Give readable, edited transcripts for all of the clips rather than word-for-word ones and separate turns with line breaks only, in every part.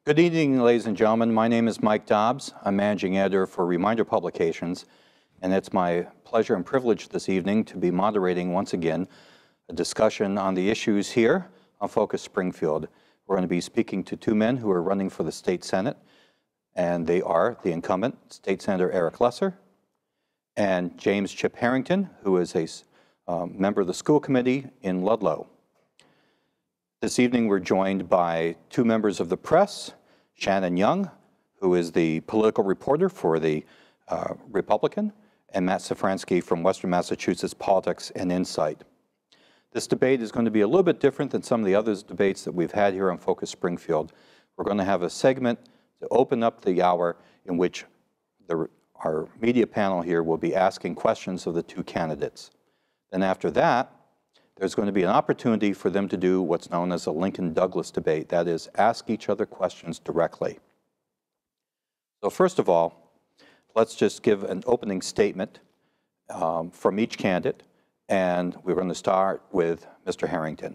Good evening, ladies and gentlemen. My name is Mike Dobbs. I'm managing editor for Reminder Publications, and it's my pleasure and privilege this evening to be moderating once again a discussion on the issues here on Focus Springfield. We're going to be speaking to two men who are running for the state senate, and they are the incumbent, State Senator Eric Lesser, and James Chip Harrington, who is a member of the school committee in Ludlow. This evening we're joined by two members of the press, Shannon Young, who is the political reporter for the Republican, and Matt Szafranski from Western Massachusetts Politics and Insight. This debate is going to be a little bit different than some of the other debates that we've had here on Focus Springfield. We're going to have a segment to open up the hour in which our media panel here will be asking questions of the two candidates. Then after that, there's going to be an opportunity for them to do what's known as a Lincoln-Douglas debate, that is, ask each other questions directly. So first of all, let's just give an opening statement from each candidate, and we're going to start with Mr. Harrington.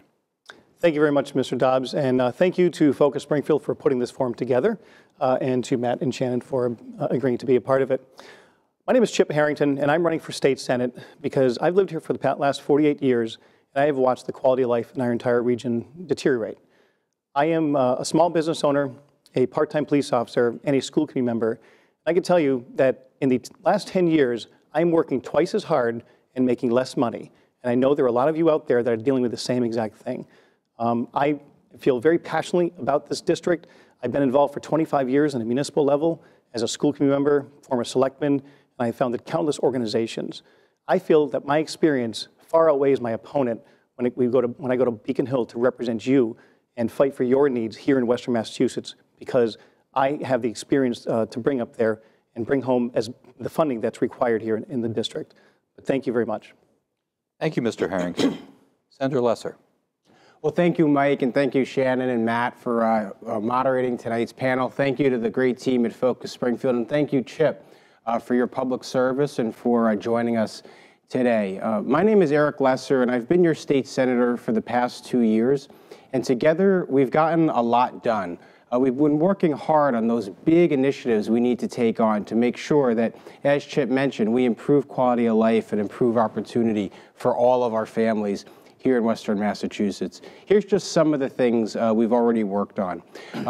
Thank you very much, Mr. Dobbs, and thank you to Focus Springfield for putting this forum together, and to Matt and Shannon for agreeing to be a part of it. My name is Chip Harrington, and I'm running for state senate because I've lived here for the last 48 years, and I have watched the quality of life in our entire region deteriorate. I am a small business owner, a part-time police officer, and a school committee member. I can tell you that in the last 10 years, I'm working twice as hard and making less money. And I know there are a lot of you out there that are dealing with the same exact thing. I feel very passionately about this district. I've been involved for 25 years on a municipal level as a school committee member, former selectman, and I founded countless organizations. I feel that my experience far outweighs my opponent when I go to Beacon Hill to represent you and fight for your needs here in Western Massachusetts, because I have the experience to bring up there and bring home as the funding that's required here in the district. But thank you very much.
Thank you, Mr. Harrington. Senator Lesser.
Well, thank you, Mike, and thank you, Shannon and Matt, for moderating tonight's panel. Thank you to the great team at Focus Springfield, and thank you, Chip, for your public service and for joining us today. My name is Eric Lesser, and I've been your state senator for the past 2 years, and together we've gotten a lot done. We've been working hard on those big initiatives we need to take on to make sure that, as Chip mentioned, we improve quality of life and improve opportunity for all of our families here in Western Massachusetts. Here's just some of the things we've already worked on.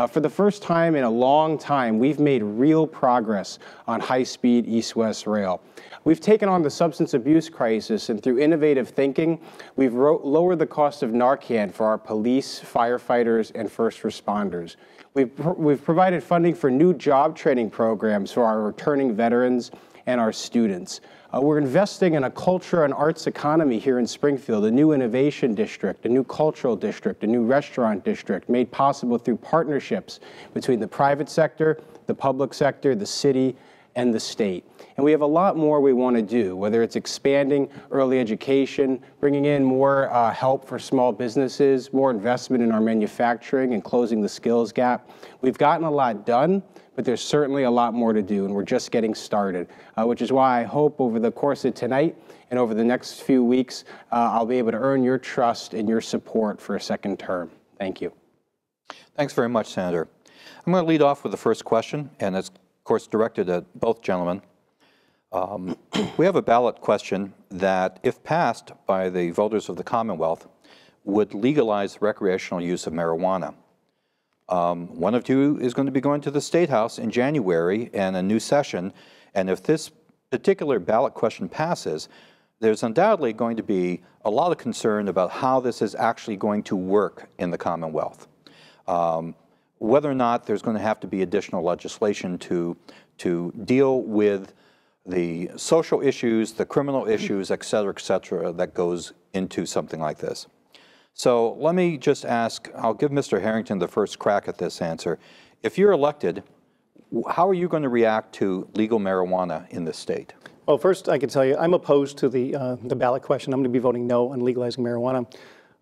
For the first time in a long time, we've made real progress on high-speed east-west rail. We've taken on the substance abuse crisis, and through innovative thinking, we've lowered the cost of Narcan for our police, firefighters, and first responders. We've provided funding for new job training programs for our returning veterans and our students. We're investing in a culture and arts economy here in Springfield, a new innovation district, a new cultural district, a new restaurant district, made possible through partnerships between the private sector, the public sector, the city, and the state. And we have a lot more we want to do, whether it's expanding early education, bringing in more help for small businesses, more investment in our manufacturing, and closing the skills gap. We've gotten a lot done, but there's certainly a lot more to do, and we're just getting started, which is why I hope over the course of tonight and over the next few weeks, I'll be able to earn your trust and your support for a second term. Thank you.
Thanks very much, Senator. I'm going to lead off with the first question, and it's, of course, directed at both gentlemen. We have a ballot question that, if passed by the voters of the Commonwealth, would legalize recreational use of marijuana. One of you is going to be going to the State House in January and a new session, and if this particular ballot question passes, there's undoubtedly going to be a lot of concern about how this is actually going to work in the Commonwealth. Whether or not there's going to have to be additional legislation to deal with the social issues, the criminal issues, et cetera, that goes into something like this. So let me just ask, I'll give Mr. Harrington the first crack at this answer. If you're elected, how are you going to react to legal marijuana in this state?
Well, first I can tell you I'm opposed to the ballot question. I'm going to be voting no on legalizing marijuana.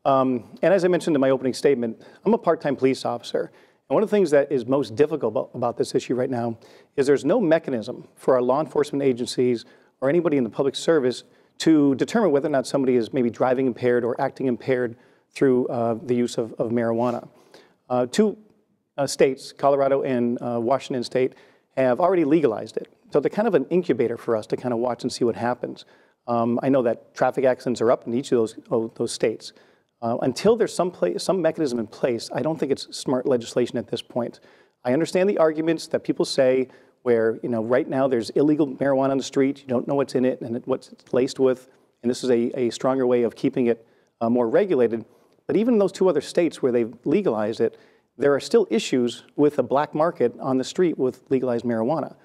And as I mentioned in my opening statement, I'm a part-time police officer. And one of the things that is most difficult about this issue right now is there's no mechanism for our law enforcement agencies or anybody in the public service to determine whether or not somebody is maybe driving impaired or acting impaired through the use of marijuana. To states, Colorado and Washington State, have already legalized it. So they're kind of an incubator for us to kind of watch and see what happens. I know that traffic accidents are up in each of those states. Until there's some mechanism in place, I don't think it's smart legislation at this point. I understand the arguments that people say where, right now there's illegal marijuana on the street, you don't know what's in it and what it's laced with, and this is a stronger way of keeping it more regulated. But even in those 2 other states where they've legalized it, there are still issues with a black market on the street with legalized marijuana.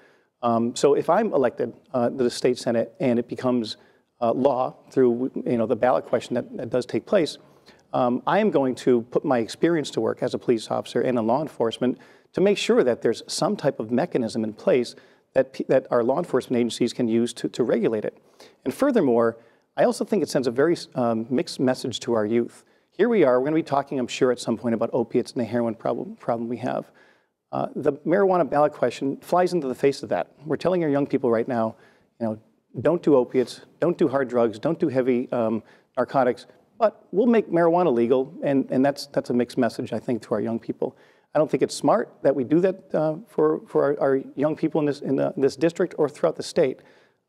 So if I'm elected to the state Senate and it becomes law through the ballot question that does take place, I am going to put my experience to work as a police officer and in law enforcement to make sure that there's some type of mechanism in place that our law enforcement agencies can use to regulate it. And furthermore, I also think it sends a very mixed message to our youth. Here we are, we're going to be talking, I'm sure, at some point about opiates and the heroin problem we have. The marijuana ballot question flies into the face of that. We're telling our young people right now, don't do opiates, don't do hard drugs, don't do heavy narcotics, but we'll make marijuana legal, and that's a mixed message, I think, to our young people. I don't think it's smart that we do that for our young people in this district or throughout the state.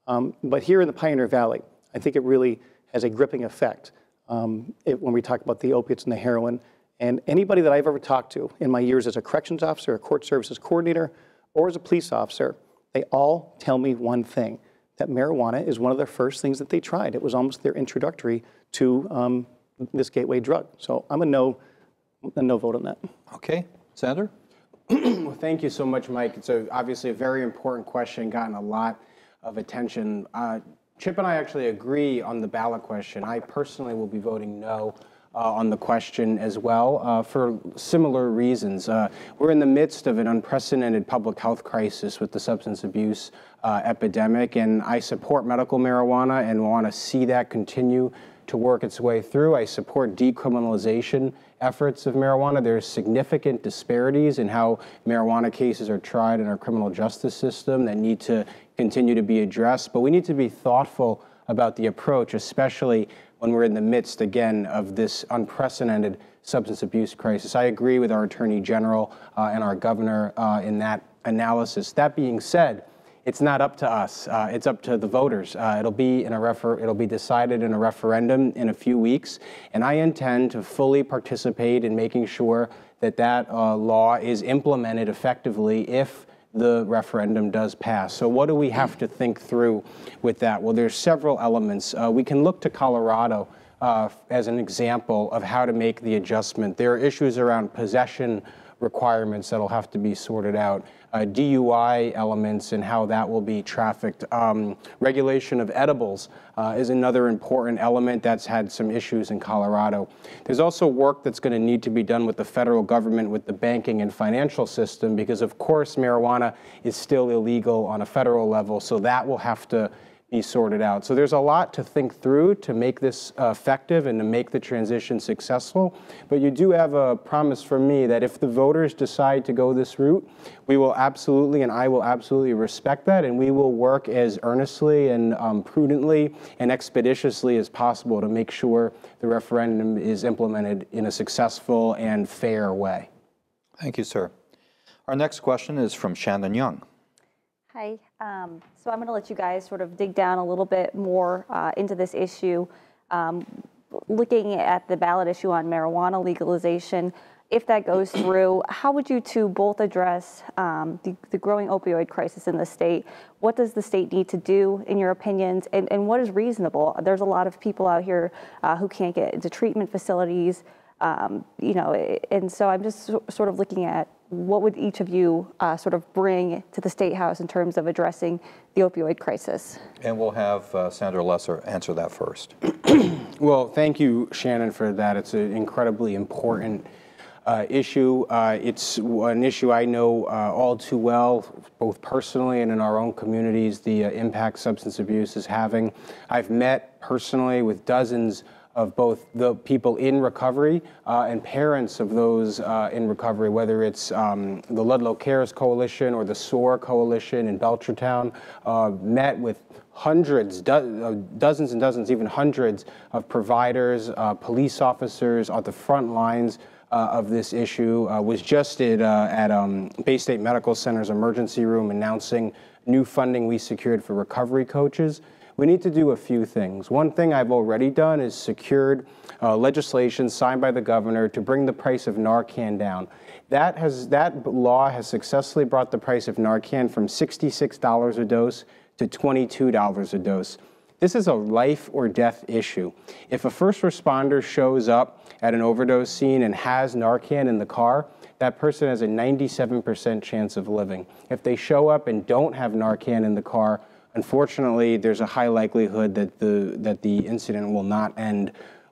But here in the Pioneer Valley, I think it really has a gripping effect when we talk about the opiates and the heroin. And anybody that I've ever talked to in my years as a corrections officer, a court services coordinator, or as a police officer, they all tell me one thing, that marijuana is one of their first things that they tried. It was almost their introductory to this gateway drug. So I'm a no vote on that.
Okay, Senator?
Well, thank you so much, Mike. It's obviously a very important question, gotten a lot of attention. Chip and I actually agree on the ballot question. I personally will be voting no on the question as well for similar reasons. We're in the midst of an unprecedented public health crisis with the substance abuse epidemic, and I support medical marijuana and want to see that continue to work its way through. I support decriminalization efforts of marijuana. There's significant disparities in how marijuana cases are tried in our criminal justice system that need to continue to be addressed, but we need to be thoughtful about the approach, especially when we're in the midst, again, of this unprecedented substance abuse crisis. I agree with our Attorney General and our Governor in that analysis. That being said, it's not up to us. It's up to the voters. It'll be decided in a referendum in a few weeks, and I intend to fully participate in making sure that law is implemented effectively if the referendum does pass. So what do we have to think through with that? Well, there's several elements. We can look to Colorado as an example of how to make the adjustment. There are issues around possession requirements that'll have to be sorted out, DUI elements and how that will be trafficked. Regulation of edibles is another important element that's had some issues in Colorado. There's also work that's going to need to be done with the federal government, with the banking and financial system, because of course marijuana is still illegal on a federal level, so that will have to be sorted out. So there's a lot to think through to make this effective and to make the transition successful. But you do have a promise from me that if the voters decide to go this route, we will absolutely, and I will absolutely respect that, and we will work as earnestly and prudently and expeditiously as possible to make sure the referendum is implemented in a successful and fair way.
Thank you, sir. Our next question is from Shannon Young.
Hi. So I'm going to let you guys sort of dig down a little bit more into this issue. Looking at the ballot issue on marijuana legalization, if that goes through, how would you two both address the growing opioid crisis in the state? What does the state need to do, in your opinions, and what is reasonable? There's a lot of people out here who can't get into treatment facilities, and so I'm just sort of looking at what would each of you sort of bring to the State House in terms of addressing the opioid crisis? And
we'll have Senator Lesser answer that first.
Well, thank you, Shannon, for that. It's an incredibly important issue. It's an issue I know all too well, both personally and in our own communities, the impact substance abuse is having. I've met personally with dozens of both the people in recovery and parents of those in recovery, whether it's the Ludlow Cares Coalition or the SOAR Coalition in Belchertown, met with hundreds, dozens and dozens, even hundreds of providers, police officers on the front lines of this issue was just at Bay State Medical Center's emergency room announcing new funding we secured for recovery coaches. We need to do a few things. One thing I've already done is secured legislation signed by the governor to bring the price of Narcan down. That law has successfully brought the price of Narcan from $66 a dose to $22 a dose. This is a life or death issue. If a first responder shows up at an overdose scene and has Narcan in the car, that person has a 97% chance of living. If they show up and don't have Narcan in the car, unfortunately, there's a high likelihood that the incident will not end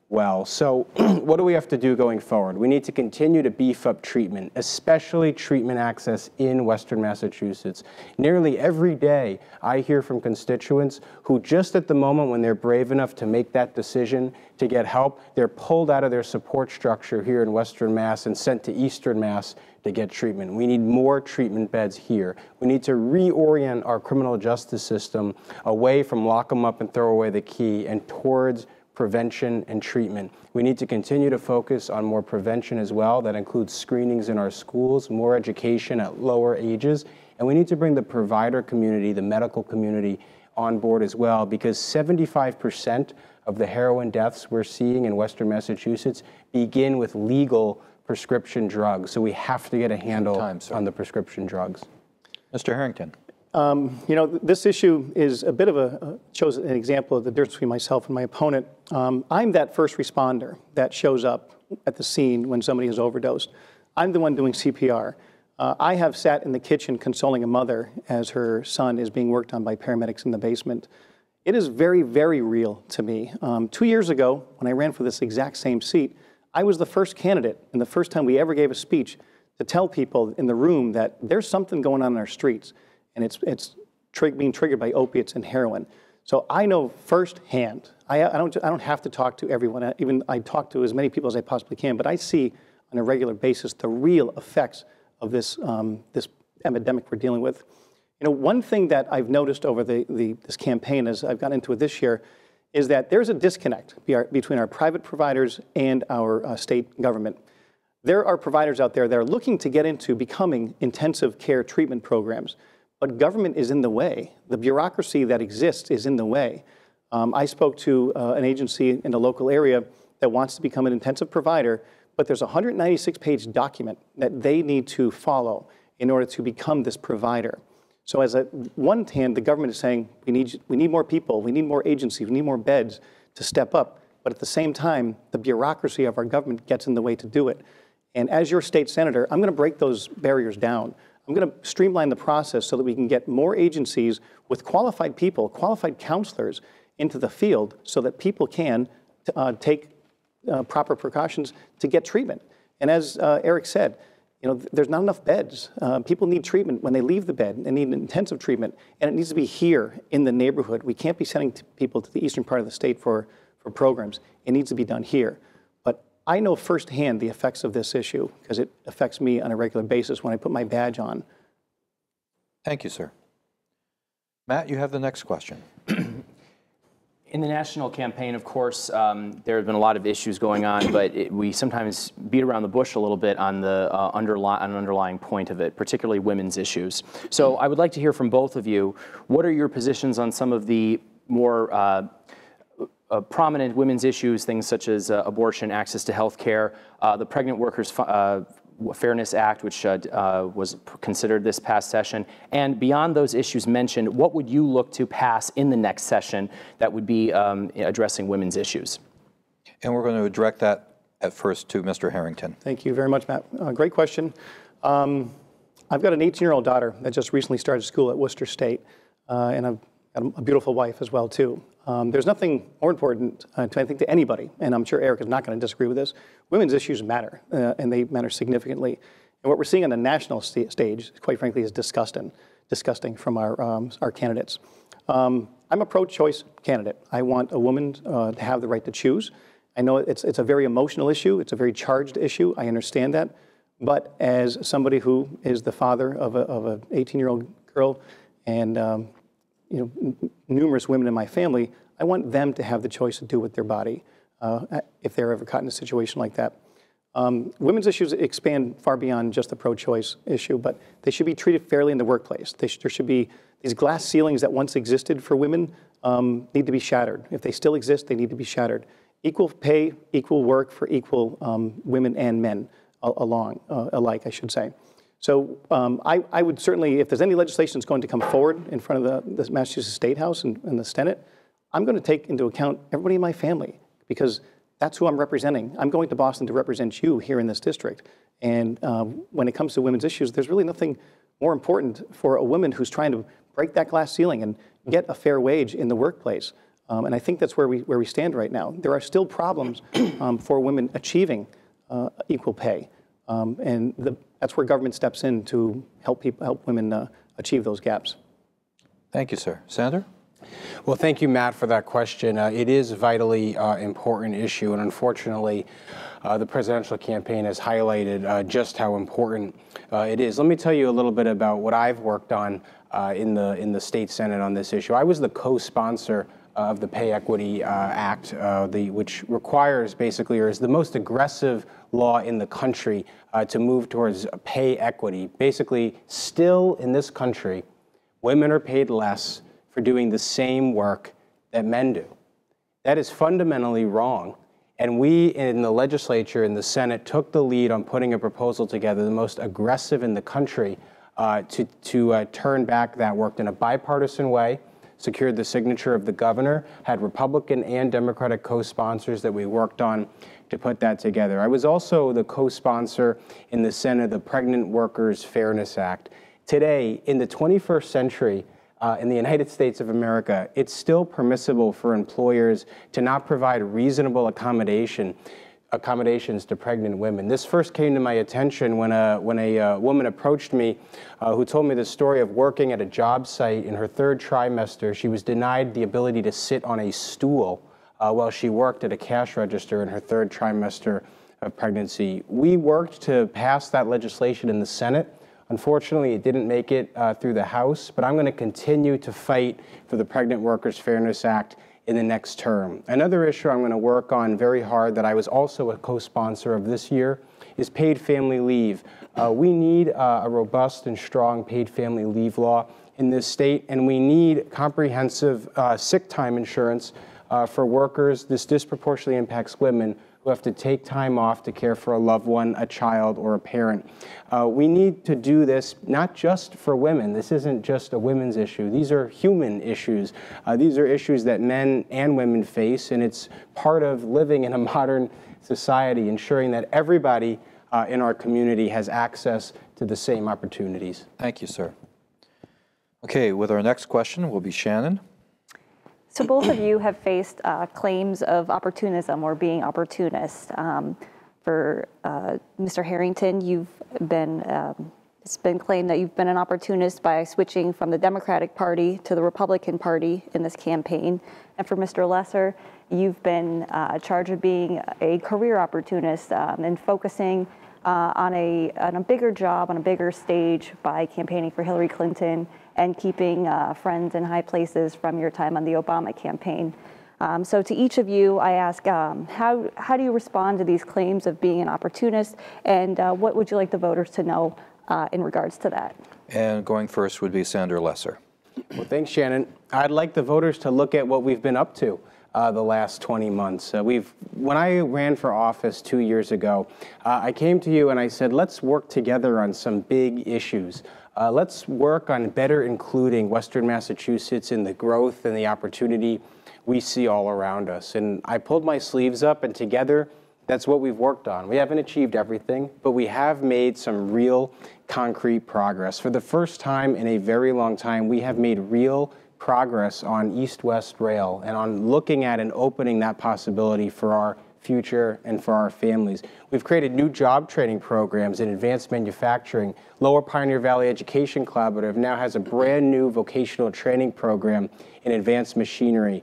well. So what do we have to do going forward? We need to continue to beef up treatment, especially treatment access in Western Massachusetts. Nearly every day, I hear from constituents who just at the moment when they're brave enough to make that decision to get help, they're pulled out of their support structure here in Western Mass and sent to Eastern Mass to get treatment. We need more treatment beds here. We need to reorient our criminal justice system away from lock them up and throw away the key and towards prevention and treatment. We need to continue to focus on more prevention as well. That includes screenings in our schools, more education at lower ages, and we need to bring the provider community, the medical community on board as well, because 75% of the heroin deaths we're seeing in Western Massachusetts begin with legal prescription drugs. So we have to get a handle on the prescription drugs.
Mr. Harrington.
You know, this issue is a bit of shows an example of the difference between myself and my opponent. I'm that first responder that shows up at the scene when somebody is overdosed. I'm the one doing CPR. I have sat in the kitchen consoling a mother as her son is being worked on by paramedics in the basement. It is very, very real to me. 2 years ago, when I ran for this exact same seat, I was the first candidate and the first time we ever gave a speech to tell people in the room that there's something going on in our streets, and it's being triggered by opiates and heroin. So I know firsthand. I don't have to talk to everyone. Even I talk to as many people as I possibly can, but I see on a regular basis the real effects of this this epidemic we're dealing with. You know, one thing that I've noticed over this campaign as I've gotten into it this year is that there's a disconnect between our private providers and our state government. There are providers out there that are looking to get into becoming intensive care treatment programs, but government is in the way. The bureaucracy that exists is in the way. I spoke to an agency in the local area that wants to become an intensive provider, but there's a 196-page document that they need to follow in order to become this provider. So as one hand, the government is saying, we need more people, we need more agencies, we need more beds to step up. But at the same time, the bureaucracy of our government gets in the way to do it. And as your state senator, I'm going to break those barriers down. I'm going to streamline the process so that we can get more agencies with qualified people, qualified counselors into the field so that people can take proper precautions to get treatment. And as Eric said, you know, there's not enough beds. People need treatment when they leave the bed. They need intensive treatment, and it needs to be here in the neighborhood. We can't be sending people to the eastern part of the state for programs. It needs to be done here. But I know firsthand the effects of this issue because it affects me on a regular basis when I put my badge on.
Thank you, sir. Matt, you have the next question.
In the national campaign, of course, there have been a lot of issues going on, but we sometimes beat around the bush a little bit on the underlying point of it, particularly women's issues. So I would like to hear from both of you. What are your positions on some of the more prominent women's issues, things such as abortion, access to health care, the Pregnant Workers Fairness Act, which was considered this past session, and beyond those issues mentioned, what would you look to pass in the next session that would be addressing women's issues?
And we're going to direct that at first to Mr. Harrington.
Thank you very much, Matt. Great question. I've got an 18-year-old daughter that just recently started school at Worcester State, and I've got a beautiful wife as well, too. There's nothing more important, I think, to anybody, and I'm sure Eric is not going to disagree with this. Women's issues matter, and they matter significantly. And what we're seeing on the national stage, quite frankly, is disgusting from our candidates. I'm a pro-choice candidate. I want a woman to have the right to choose. I know it's a very emotional issue. It's a very charged issue. I understand that. But as somebody who is the father of an 18-year-old girl and you know, numerous women in my family, I want them to have the choice to do with their body if they're ever caught in a situation like that. Women's issues expand far beyond just the pro-choice issue, but they should be treated fairly in the workplace. There should be these glass ceilings that once existed for women need to be shattered. If they still exist, they need to be shattered. Equal pay, equal work for equal women and men alike, I should say. So I would certainly, if there's any legislation that's going to come forward in front of the Massachusetts State House and the Senate, I'm going to take into account everybody in my family, because that's who I'm representing. I'm going to Boston to represent you here in this district. And when it comes to women's issues, there's really nothing more important for a woman who's trying to break that glass ceiling and get a fair wage in the workplace. And I think that's where we stand right now. There are still problems for women achieving equal pay. And that's where government steps in to help women achieve those gaps.
Thank you, sir. Senator?
Well, thank you, Matt, for that question. It is a vitally important issue, and unfortunately, the presidential campaign has highlighted just how important it is. Let me tell you a little bit about what I've worked on in the state Senate on this issue. I was the co-sponsor of the Pay Equity Act, which requires basically, or is the most aggressive law in the country to move towards pay equity. Basically, still in this country, women are paid less for doing the same work that men do. That is fundamentally wrong. And we in the legislature, in the Senate, took the lead on putting a proposal together, the most aggressive in the country, to turn back that, worked in a bipartisan way, secured the signature of the governor, had Republican and Democratic co-sponsors that we worked on to put that together. I was also the co-sponsor in the Senate of the Pregnant Workers Fairness Act. Today, in the 21st century, in the United States of America, it's still permissible for employers to not provide reasonable accommodations to pregnant women. This first came to my attention when a woman approached me who told me the story of working at a job site in her third trimester. She was denied the ability to sit on a stool while she worked at a cash register in her third trimester of pregnancy. We worked to pass that legislation in the Senate. Unfortunately, it didn't make it through the House, but I'm going to continue to fight for the Pregnant Workers Fairness Act in the next term. Another issue I'm going to work on very hard that I was also a co-sponsor of this year is paid family leave. We need a robust and strong paid family leave law in this state, and we need comprehensive sick time insurance for workers. This disproportionately impacts women who have to take time off to care for a loved one, a child, or a parent. We need to do this not just for women. This isn't just a women's issue. These are human issues. These are issues that men and women face, and it's part of living in a modern society, ensuring that everybody in our community has access to the same opportunities.
Thank you, sir. Okay, with our next question will be Shannon.
So both of you have faced claims of opportunism or being opportunist. For Mr. Harrington, it's been claimed that you've been an opportunist by switching from the Democratic Party to the Republican Party in this campaign. And for Mr. Lesser, you've been charged with being a career opportunist and focusing on a bigger job, on a bigger stage by campaigning for Hillary Clinton and keeping friends in high places from your time on the Obama campaign. So to each of you, I ask, how do you respond to these claims of being an opportunist, and what would you like the voters to know in regards to that?
And going first would be Senator Lesser.
Well, thanks, Shannon. I'd like the voters to look at what we've been up to the last 20 months. When I ran for office 2 years ago, I came to you and I said, let's work together on some big issues. Let's work on better including Western Massachusetts in the growth and the opportunity we see all around us. And I pulled my sleeves up, and together, that's what we've worked on. We haven't achieved everything, but we have made some real concrete progress. For the first time in a very long time, we have made real progress on East-West Rail and on looking at and opening that possibility for our future and for our families. We've created new job training programs in advanced manufacturing. Lower Pioneer Valley Education Collaborative now has a brand new vocational training program in advanced machining,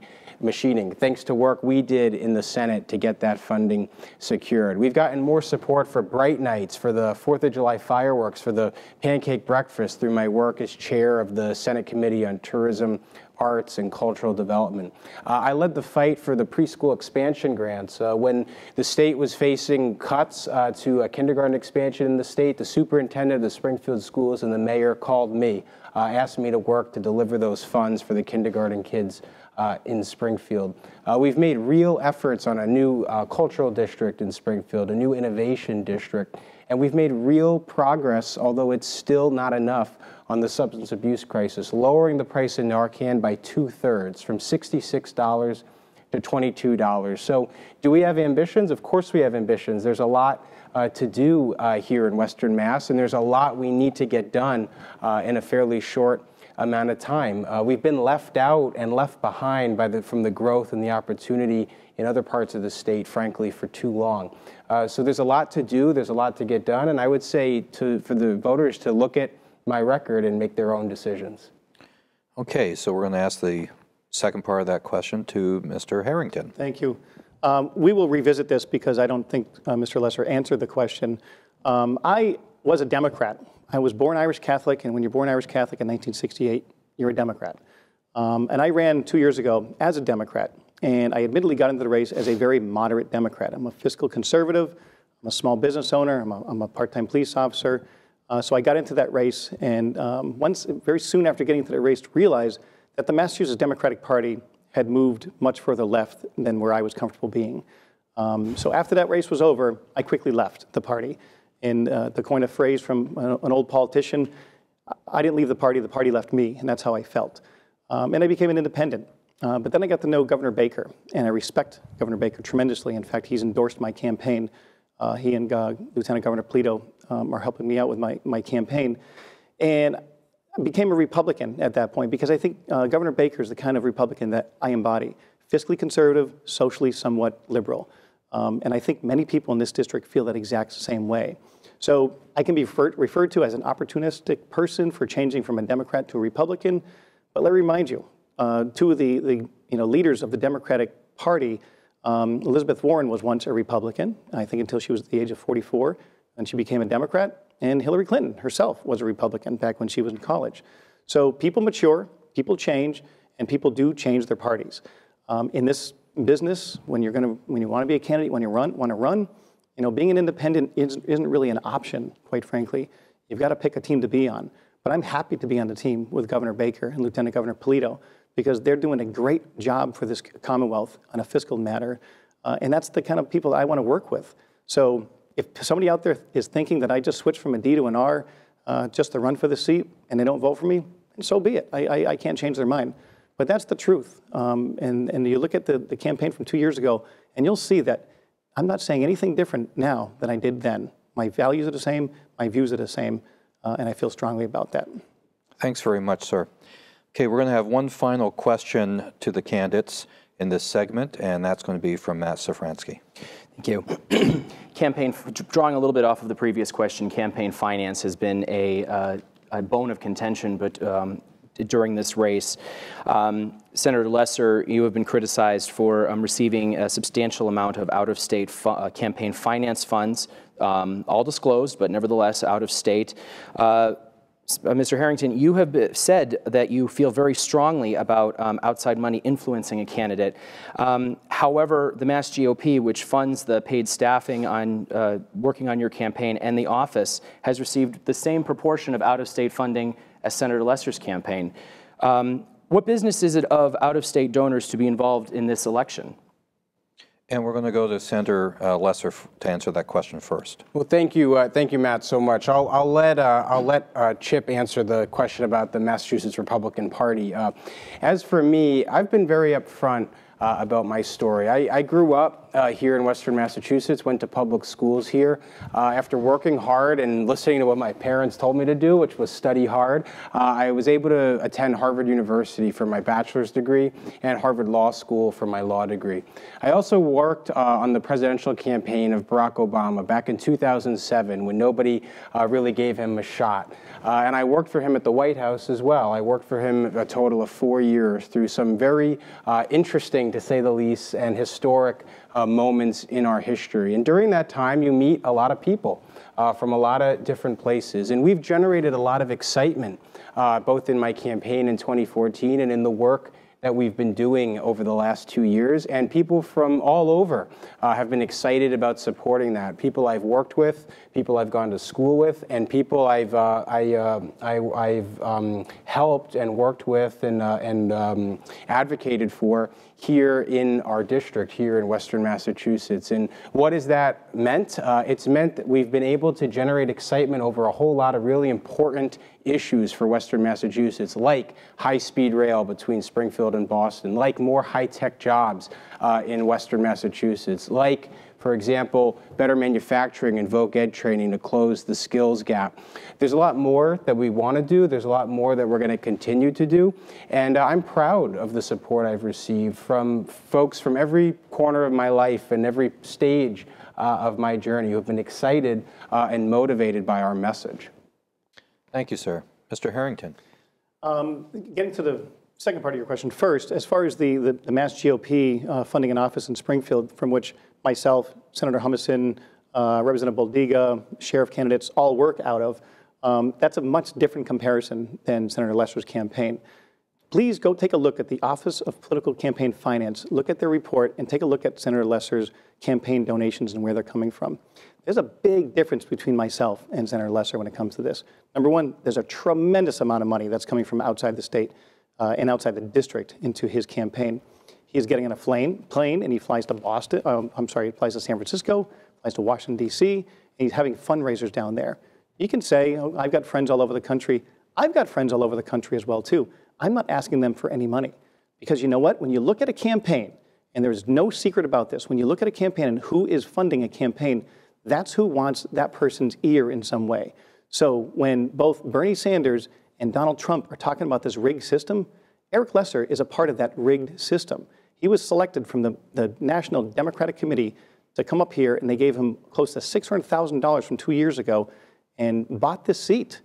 thanks to work we did in the Senate to get that funding secured. We've gotten more support for Bright Nights, for the 4th of July fireworks, for the pancake breakfast through my work as chair of the Senate Committee on Tourism, arts, and cultural development. I led the fight for the preschool expansion grants. When the state was facing cuts to a kindergarten expansion in the state, the superintendent of the Springfield schools and the mayor called me, asked me to work to deliver those funds for the kindergarten kids in Springfield. We've made real efforts on a new cultural district in Springfield, a new innovation district, and we've made real progress, although it's still not enough, on the substance abuse crisis, lowering the price of Narcan by 2/3, from $66 to $22. So do we have ambitions? Of course we have ambitions. There's a lot to do here in Western Mass, and there's a lot we need to get done in a fairly short amount of time. We've been left out and left behind from the growth and the opportunity in other parts of the state, frankly, for too long. So there's a lot to do, there's a lot to get done, and I would say for the voters to look at my record and make their own decisions.
Okay, so we're going to ask the second part of that question to Mr. Harrington.
Thank you. We will revisit this because I don't think Mr. Lesser answered the question. I was a Democrat. I was born Irish Catholic, and when you're born Irish Catholic in 1968, you're a Democrat. And I ran 2 years ago as a Democrat, and I admittedly got into the race as a very moderate Democrat. I'm a fiscal conservative, I'm a small business owner, I'm a part-time police officer. So I got into that race, and very soon after getting into the race, realized that the Massachusetts Democratic Party had moved much further left than where I was comfortable being. So after that race was over, I quickly left the party. And to coin a phrase from an old politician, I didn't leave the party left me, and that's how I felt. And I became an independent. But then I got to know Governor Baker, and I respect Governor Baker tremendously. In fact, he's endorsed my campaign. He and Lieutenant Governor Polito are helping me out with my campaign. And I became a Republican at that point because I think Governor Baker is the kind of Republican that I embody. Fiscally conservative, socially somewhat liberal. And I think many people in this district feel that exact same way. So I can be referred to as an opportunistic person for changing from a Democrat to a Republican. But let me remind you, two of the leaders of the Democratic Party, Elizabeth Warren was once a Republican, I think until she was at the age of 44, and she became a Democrat. And Hillary Clinton herself was a Republican back when she was in college. So people mature, people change, and people do change their parties. In this business, when you want to be a candidate, when you want to run, being an independent isn't really an option, quite frankly. You've got to pick a team to be on. But I'm happy to be on the team with Governor Baker and Lieutenant Governor Polito because they're doing a great job for this Commonwealth on a fiscal matter. And that's the kind of people I want to work with. So if somebody out there is thinking that I just switched from a D to an R just to run for the seat and they don't vote for me, so be it. I can't change their mind. But that's the truth. And you look at the campaign from 2 years ago, and you'll see that I'm not saying anything different now than I did then. My values are the same, my views are the same, and I feel strongly about that.
Thanks very much, sir. Okay, we're going to have one final question to the candidates in this segment, and that's going to be from Matt Szafranski.
Thank you. Drawing a little bit off of the previous question, campaign finance has been a bone of contention, but during this race. Senator Lesser, you have been criticized for receiving a substantial amount of out-of-state campaign finance funds, all disclosed, but nevertheless out-of-state. Mr. Harrington, you have said that you feel very strongly about outside money influencing a candidate. However, the Mass GOP, which funds the paid staffing on working on your campaign and the office, has received the same proportion of out-of-state funding as Senator Lesser's campaign. What business is it of out-of-state donors to be involved in this election?
And we're going to go to Senator Lesser to answer that question first.
Well, thank you, Matt, so much. I'll let Chip answer the question about the Massachusetts Republican Party. As for me, I've been very upfront about my story. I grew up here in Western Massachusetts, went to public schools here. After working hard and listening to what my parents told me to do, which was study hard, I was able to attend Harvard University for my bachelor's degree and Harvard Law School for my law degree. I also worked on the presidential campaign of Barack Obama back in 2007 when nobody really gave him a shot. And I worked for him at the White House as well. I worked for him a total of 4 years through some very interesting, to say the least, and historic moments in our history. And during that time, you meet a lot of people from a lot of different places. And we've generated a lot of excitement both in my campaign in 2014 and in the work that we've been doing over the last 2 years, and people from all over have been excited about supporting that. People I've worked with, people I've gone to school with, and people I've helped and worked with and advocated for here in our district, here in Western Massachusetts. And what has that meant? It's meant that we've been able to generate excitement over a whole lot of really important issues for Western Massachusetts, like high-speed rail between Springfield and Boston, like more high-tech jobs in Western Massachusetts, like, for example, better manufacturing and voc ed training to close the skills gap. There's a lot more that we want to do. There's a lot more that we're going to continue to do. And I'm proud of the support I've received from folks from every corner of my life and every stage of my journey who have been excited and motivated by our message.
Thank you, sir. Mr. Harrington.
Getting to the second part of your question first, as far as the Mass GOP funding an office in Springfield, from which myself, Senator Humison, Representative Boldiga, sheriff candidates all work out of, that's a much different comparison than Senator Lesser's campaign. Please go take a look at the Office of Political Campaign Finance, look at their report, and take a look at Senator Lesser's campaign donations and where they're coming from. There's a big difference between myself and Senator Lesser when it comes to this. Number one, there's a tremendous amount of money that's coming from outside the state and outside the district into his campaign. He's getting on a plane and he flies to Boston, he flies to San Francisco, flies to Washington, D.C., and he's having fundraisers down there. You can say, oh, I've got friends all over the country. I've got friends all over the country as well, too. I'm not asking them for any money. Because you know what? When you look at a campaign, and there's no secret about this, when you look at a campaign and who is funding a campaign, that's who wants that person's ear in some way. So when both Bernie Sanders and Donald Trump are talking about this rigged system, Eric Lesser is a part of that rigged system. He was selected from the National Democratic Committee to come up here, and they gave him close to $600,000 from 2 years ago and bought this seat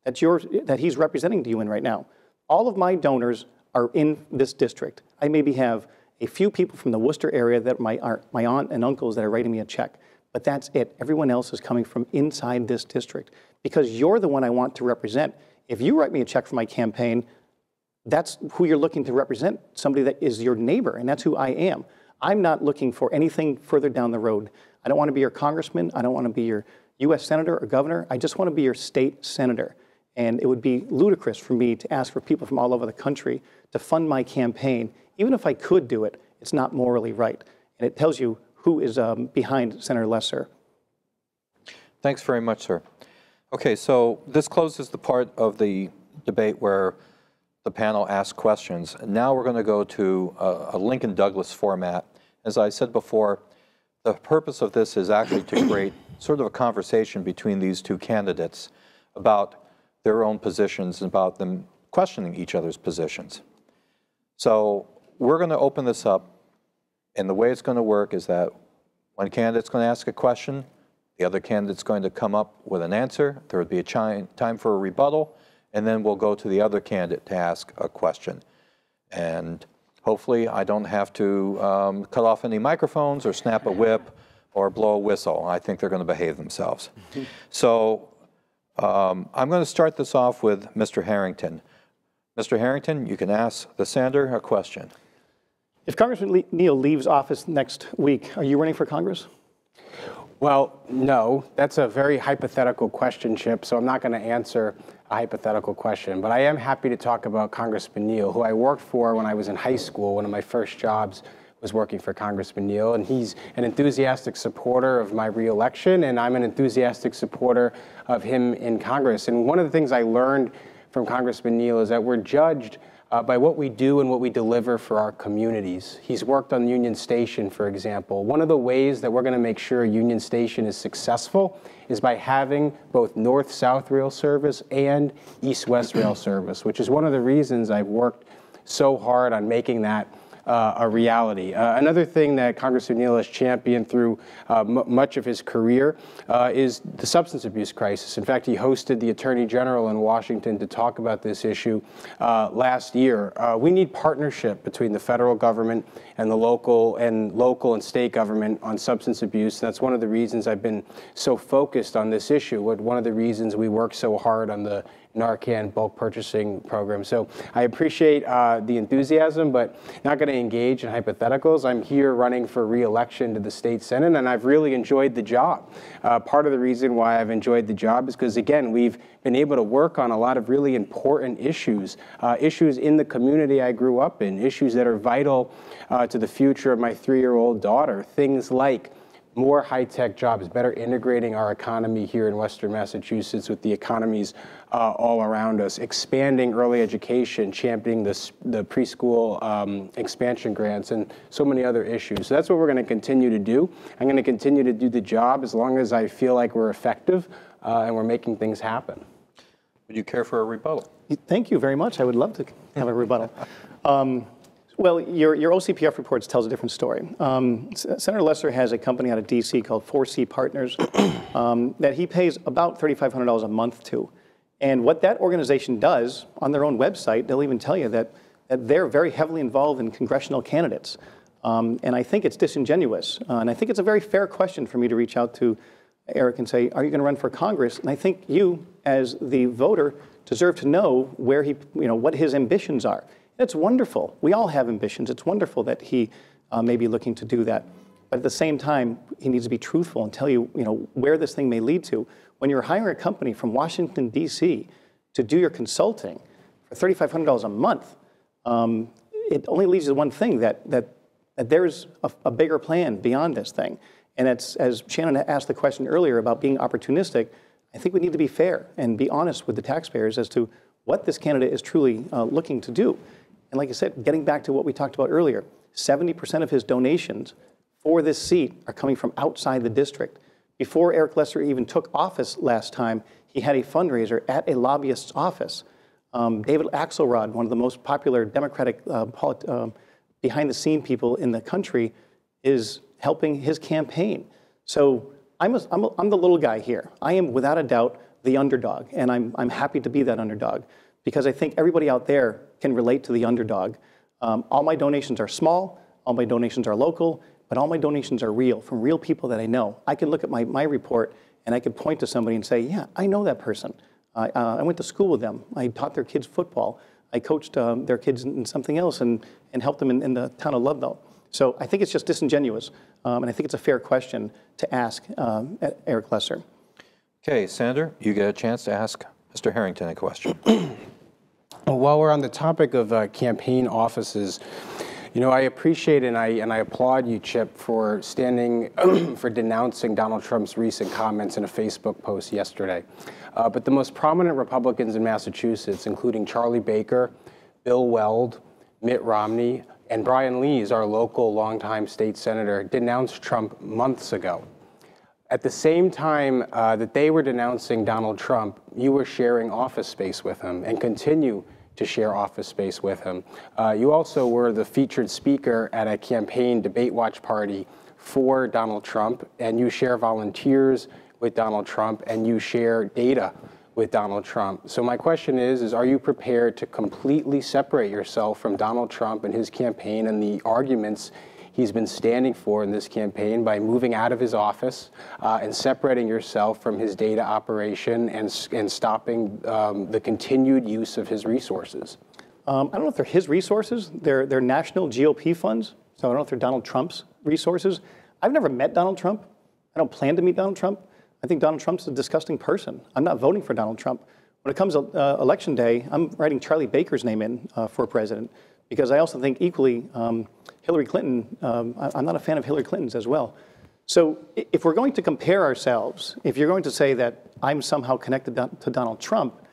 that he's representing to you in right now. All of my donors are in this district. I maybe have a few people from the Worcester area that my aunt and uncles that are writing me a check, but that's it. Everyone else is coming from inside this district because you're the one I want to represent. If you write me a check for my campaign, that's who you're looking to represent, somebody that is your neighbor, and that's who I am. I'm not looking for anything further down the road. I don't want to be your congressman. I don't want to be your U.S. senator or governor. I just want to be your state senator. And it would be ludicrous for me to ask for people from all over the country to fund my campaign. Even if I could do it, it's not morally right. And it tells you who is behind Senator Lesser.
Thanks very much, sir. Okay, so this closes the part of the debate where the panel asks questions. And now we're going to go to a Lincoln Douglas format. As I said before, the purpose of this is actually to create sort of a conversation between these two candidates about their own positions and about them questioning each other's positions. So we're going to open this up, and the way it's going to work is that one candidate's going to ask a question, the other candidate's going to come up with an answer, there would be a time for a rebuttal, and then we'll go to the other candidate to ask a question. And hopefully I don't have to cut off any microphones or snap a whip or blow a whistle. I think they're going to behave themselves. So I'm going to start this off with Mr. Harrington. Mr. Harrington, you can ask the senator a question.
If Congressman Neal leaves office next week, are you running for Congress?
Well, no. That's a very hypothetical question, Chip, so I'm not going to answer a hypothetical question. But I am happy to talk about Congressman Neal, who I worked for when I was in high school. One of my first jobs was working for Congressman Neal, and he's an enthusiastic supporter of my reelection, and I'm an enthusiastic supporter of him in Congress. And one of the things I learned from Congressman Neal is that we're judged by what we do and what we deliver for our communities. He's worked on Union Station, for example. One of the ways that we're going to make sure Union Station is successful is by having both north-south rail service and east-west rail service, which is one of the reasons I've worked so hard on making that a reality. Another thing that Congressman Neal has championed through much of his career is the substance abuse crisis. In fact, he hosted the Attorney General in Washington to talk about this issue last year. We need partnership between the federal government and the local and state government on substance abuse. That's one of the reasons I've been so focused on this issue. One of the reasons we work so hard on the Narcan bulk purchasing program. So I appreciate the enthusiasm, but not going to engage in hypotheticals. I'm here running for re-election to the state Senate, and I've really enjoyed the job. Part of the reason why I've enjoyed the job is because, again, we've been able to work on a lot of really important issues, issues in the community I grew up in, issues that are vital to the future of my 3-year-old daughter, things like more high-tech jobs, better integrating our economy here in Western Massachusetts with the economies all around us, expanding early education, championing the preschool expansion grants, and so many other issues. So that's what we're going to continue to do. I'm going to continue to do the job as long as I feel like we're effective and we're making things happen.
Would you care for a rebuttal?
Thank you very much. I would love to have a rebuttal. Well, your OCPF reports tells a different story. Senator Lesser has a company out of D.C. called 4C Partners that he pays about $3,500 a month to. And what that organization does, on their own website, they'll even tell you that they're very heavily involved in congressional candidates. And I think it's disingenuous. And I think it's a very fair question for me to reach out to Eric and say, are you going to run for Congress? And I think you, as the voter, deserve to know where what his ambitions are. It's wonderful. We all have ambitions. It's wonderful that he may be looking to do that. But at the same time, he needs to be truthful and tell you, where this thing may lead to. When you're hiring a company from Washington, D.C. to do your consulting for $3,500 a month, it only leads to one thing, that there's a bigger plan beyond this thing. And it's, as Shannon asked the question earlier about being opportunistic, I think we need to be fair and be honest with the taxpayers as to what this candidate is truly looking to do. And like I said, getting back to what we talked about earlier, 70% of his donations for this seat are coming from outside the district. Before Eric Lesser even took office last time, he had a fundraiser at a lobbyist's office. David Axelrod, one of the most popular Democratic behind-the-scene people in the country, is helping his campaign. So I'm the little guy here. I am, without a doubt, the underdog, and I'm happy to be that underdog, because I think everybody out there can relate to the underdog. All my donations are small, all my donations are local, but all my donations are real, from real people that I know. I can look at my report and I can point to somebody and say, yeah, I know that person. I went to school with them. I taught their kids football. I coached their kids in something else and helped them in the town of Ludlow. So I think it's just disingenuous, and I think it's a fair question to ask Eric Lesser.
Okay, Senator, you get a chance to ask Mr. Harrington a question.
While we're on the topic of campaign offices, I appreciate and I applaud you, Chip, for standing for denouncing Donald Trump's recent comments in a Facebook post yesterday. But the most prominent Republicans in Massachusetts, including Charlie Baker, Bill Weld, Mitt Romney, and Brian Lees, our local longtime state senator, denounced Trump months ago. At the same time that they were denouncing Donald Trump, you were sharing office space with him and continue to share office space with him. You also were the featured speaker at a campaign debate watch party for Donald Trump, and you share volunteers with Donald Trump, and you share data with Donald Trump. So my question is are you prepared to completely separate yourself from Donald Trump and his campaign and the arguments he's been standing for in this campaign by moving out of his office and separating yourself from his data operation and stopping the continued use of his resources?
I don't know if they're his resources. They're national GOP funds, so I don't know if they're Donald Trump's resources. I've never met Donald Trump. I don't plan to meet Donald Trump. I think Donald Trump's a disgusting person. I'm not voting for Donald Trump. When it comes to election day, I'm writing Charlie Baker's name in for president, because I also think equally Hillary Clinton, I'm not a fan of Hillary Clinton's as well. So if we're going to compare ourselves, if you're going to say that I'm somehow connected to Donald Trump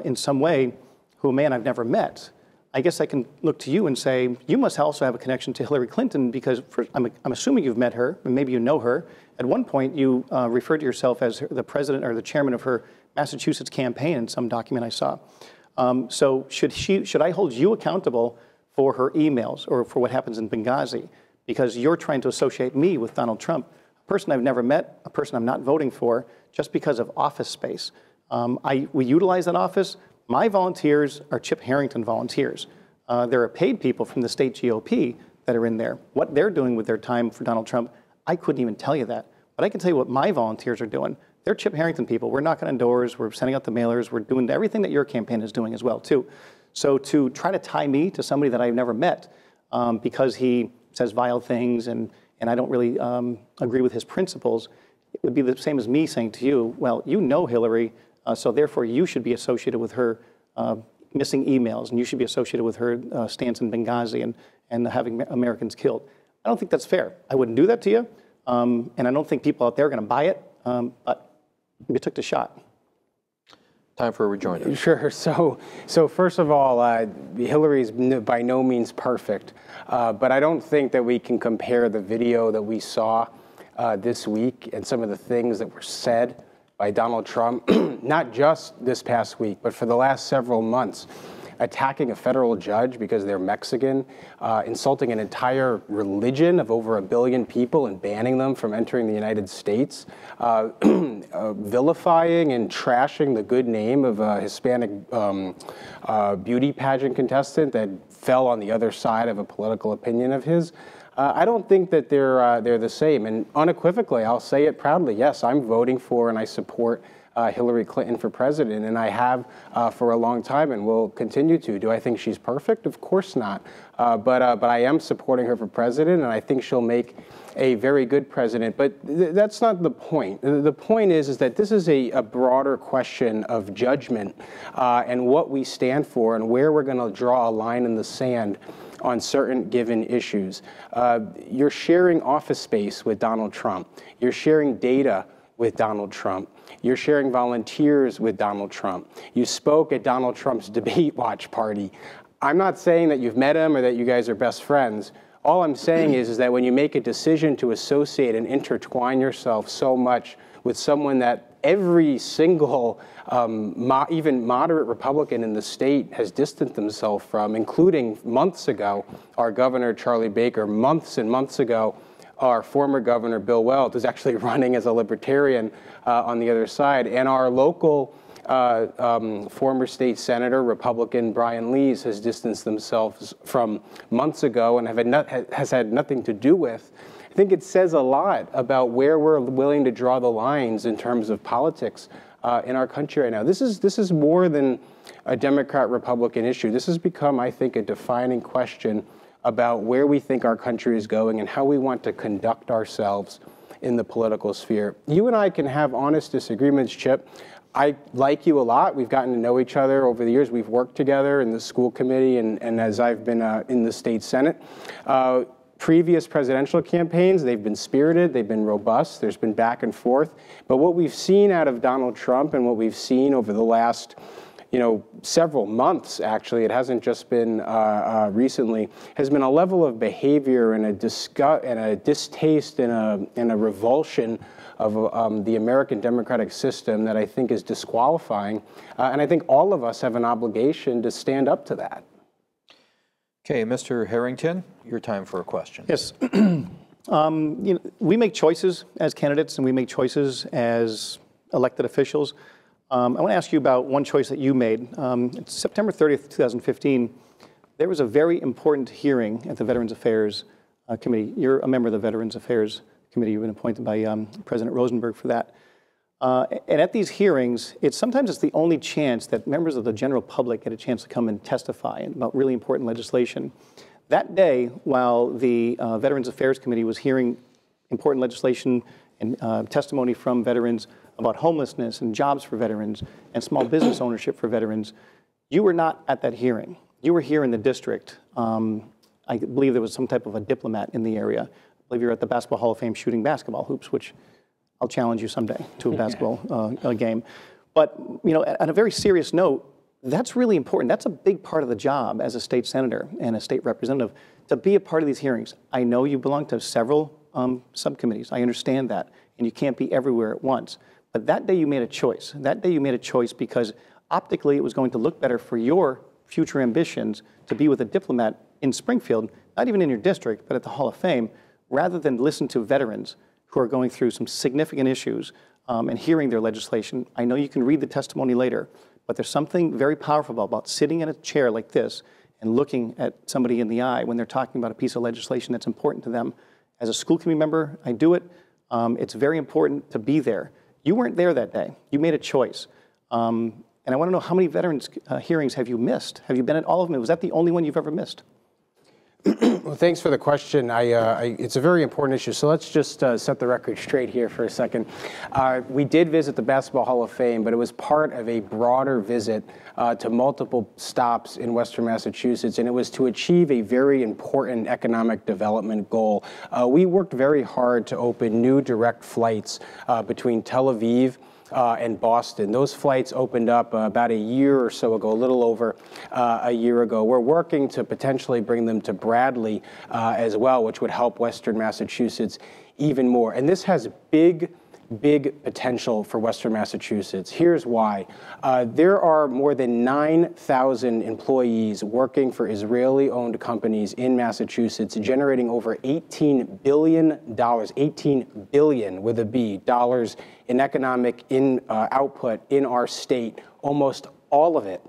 in some way, who a man I've never met, I guess I can look to you and say, you must also have a connection to Hillary Clinton, because I'm assuming you've met her, and maybe you know her. At one point, you referred to yourself as the president or the chairman of her Massachusetts campaign in some document I saw. So should I hold you accountable for her emails or for what happens in Benghazi, because you're trying to associate me with Donald Trump, a person I've never met, a person I'm not voting for, just because of office space? We utilize that office. My volunteers are Chip Harrington volunteers. There are paid people from the state GOP that are in there. What they're doing with their time for Donald Trump, I couldn't even tell you that. But I can tell you what my volunteers are doing. They're Chip Harrington people. We're knocking on doors. We're sending out the mailers. We're doing everything that your campaign is doing as well, too. So to try to tie me to somebody that I've never met because he says vile things and I don't really agree with his principles, it would be the same as me saying to you, well, you know Hillary, so therefore you should be associated with her missing emails, and you should be associated with her stance in Benghazi and having Americans killed. I don't think that's fair. I wouldn't do that to you, and I don't think people out there are going to buy it, but you took the shot.
Time for a rejoinder.
Sure. So first of all, Hillary's by no means perfect, but I don't think that we can compare the video that we saw this week and some of the things that were said by Donald Trump, not just this past week, but for the last several months, attacking a federal judge because they're Mexican, insulting an entire religion of over 1 billion people and banning them from entering the United States, vilifying and trashing the good name of a Hispanic beauty pageant contestant that fell on the other side of a political opinion of his. I don't think that they're the same. And unequivocally, I'll say it proudly, yes, I'm voting for and I support Hillary Clinton for president, and I have for a long time and will continue to. Do I think she's perfect? Of course not. But I am supporting her for president, and I think she'll make a very good president. But that's not the point. The point is that this is a broader question of judgment and what we stand for and where we're going to draw a line in the sand on certain given issues. You're sharing office space with Donald Trump. You're sharing data with Donald Trump. You're sharing volunteers with Donald Trump. You spoke at Donald Trump's debate watch party. I'm not saying that you've met him or that you guys are best friends. All I'm saying is that when you make a decision to associate and intertwine yourself so much with someone that every single, even moderate Republican in the state has distanced themselves from, including months ago, our Governor Charlie Baker, months and months ago, our former governor, Bill Weld, who's actually running as a libertarian on the other side, and our local former state senator, Republican Brian Lees, has distanced themselves from months ago and has had nothing to do with. I think it says a lot about where we're willing to draw the lines in terms of politics in our country right now. This is more than a Democrat-Republican issue. This has become, I think, a defining question about where we think our country is going and how we want to conduct ourselves in the political sphere. You and I can have honest disagreements, Chip. I like you a lot. We've gotten to know each other over the years. We've worked together in the school committee and as I've been in the state Senate. Previous presidential campaigns, they've been spirited, they've been robust, there's been back and forth. But what we've seen out of Donald Trump and what we've seen over the last several months, actually, it hasn't just been recently, has been a level of behavior and a distaste and a revulsion of the American democratic system that I think is disqualifying. And I think all of us have an obligation to stand up to that.
Okay, Mr. Harrington, your time for a question.
Yes. We make choices as candidates and we make choices as elected officials. I want to ask you about one choice that you made. It's September 30th, 2015. There was a very important hearing at the Veterans Affairs Committee. You're a member of the Veterans Affairs Committee. You've been appointed by President Rosenberg for that. And at these hearings, sometimes it's the only chance that members of the general public get a chance to come and testify about really important legislation. That day, while the Veterans Affairs Committee was hearing important legislation and testimony from veterans about homelessness and jobs for veterans and small business ownership for veterans, you were not at that hearing. You were here in the district. I believe there was some type of a diplomat in the area. I believe you're at the Basketball Hall of Fame shooting basketball hoops, which I'll challenge you someday to a basketball game. But on a very serious note, that's really important. That's a big part of the job as a state senator and a state representative, to be a part of these hearings. I know you belong to several subcommittees. I understand that. And you can't be everywhere at once. But that day you made a choice. That day you made a choice because optically it was going to look better for your future ambitions to be with a diplomat in Springfield, not even in your district, but at the Hall of Fame, rather than listen to veterans who are going through some significant issues and hearing their legislation. I know you can read the testimony later, but there's something very powerful about sitting in a chair like this and looking at somebody in the eye when they're talking about a piece of legislation that's important to them. As a school committee member, I do it. It's very important to be there. You weren't there that day. You made a choice. And I want to know, how many veterans hearings have you missed? Have you been at all of them? Was that the only one you've ever missed?
Well, thanks for the question. It's a very important issue, so let's just set the record straight here for a second. We did visit the Basketball Hall of Fame, but it was part of a broader visit to multiple stops in Western Massachusetts, and it was to achieve a very important economic development goal. We worked very hard to open new direct flights between Tel Aviv and Boston. Those flights opened up about a year or so ago, a little over a year ago. We're working to potentially bring them to Bradley as well, which would help Western Massachusetts even more. And this has big potential for Western Massachusetts. Here's why. There are more than 9,000 employees working for Israeli-owned companies in Massachusetts, generating over $18 billion, 18 billion with a B, dollars in economic output in our state. Almost all of it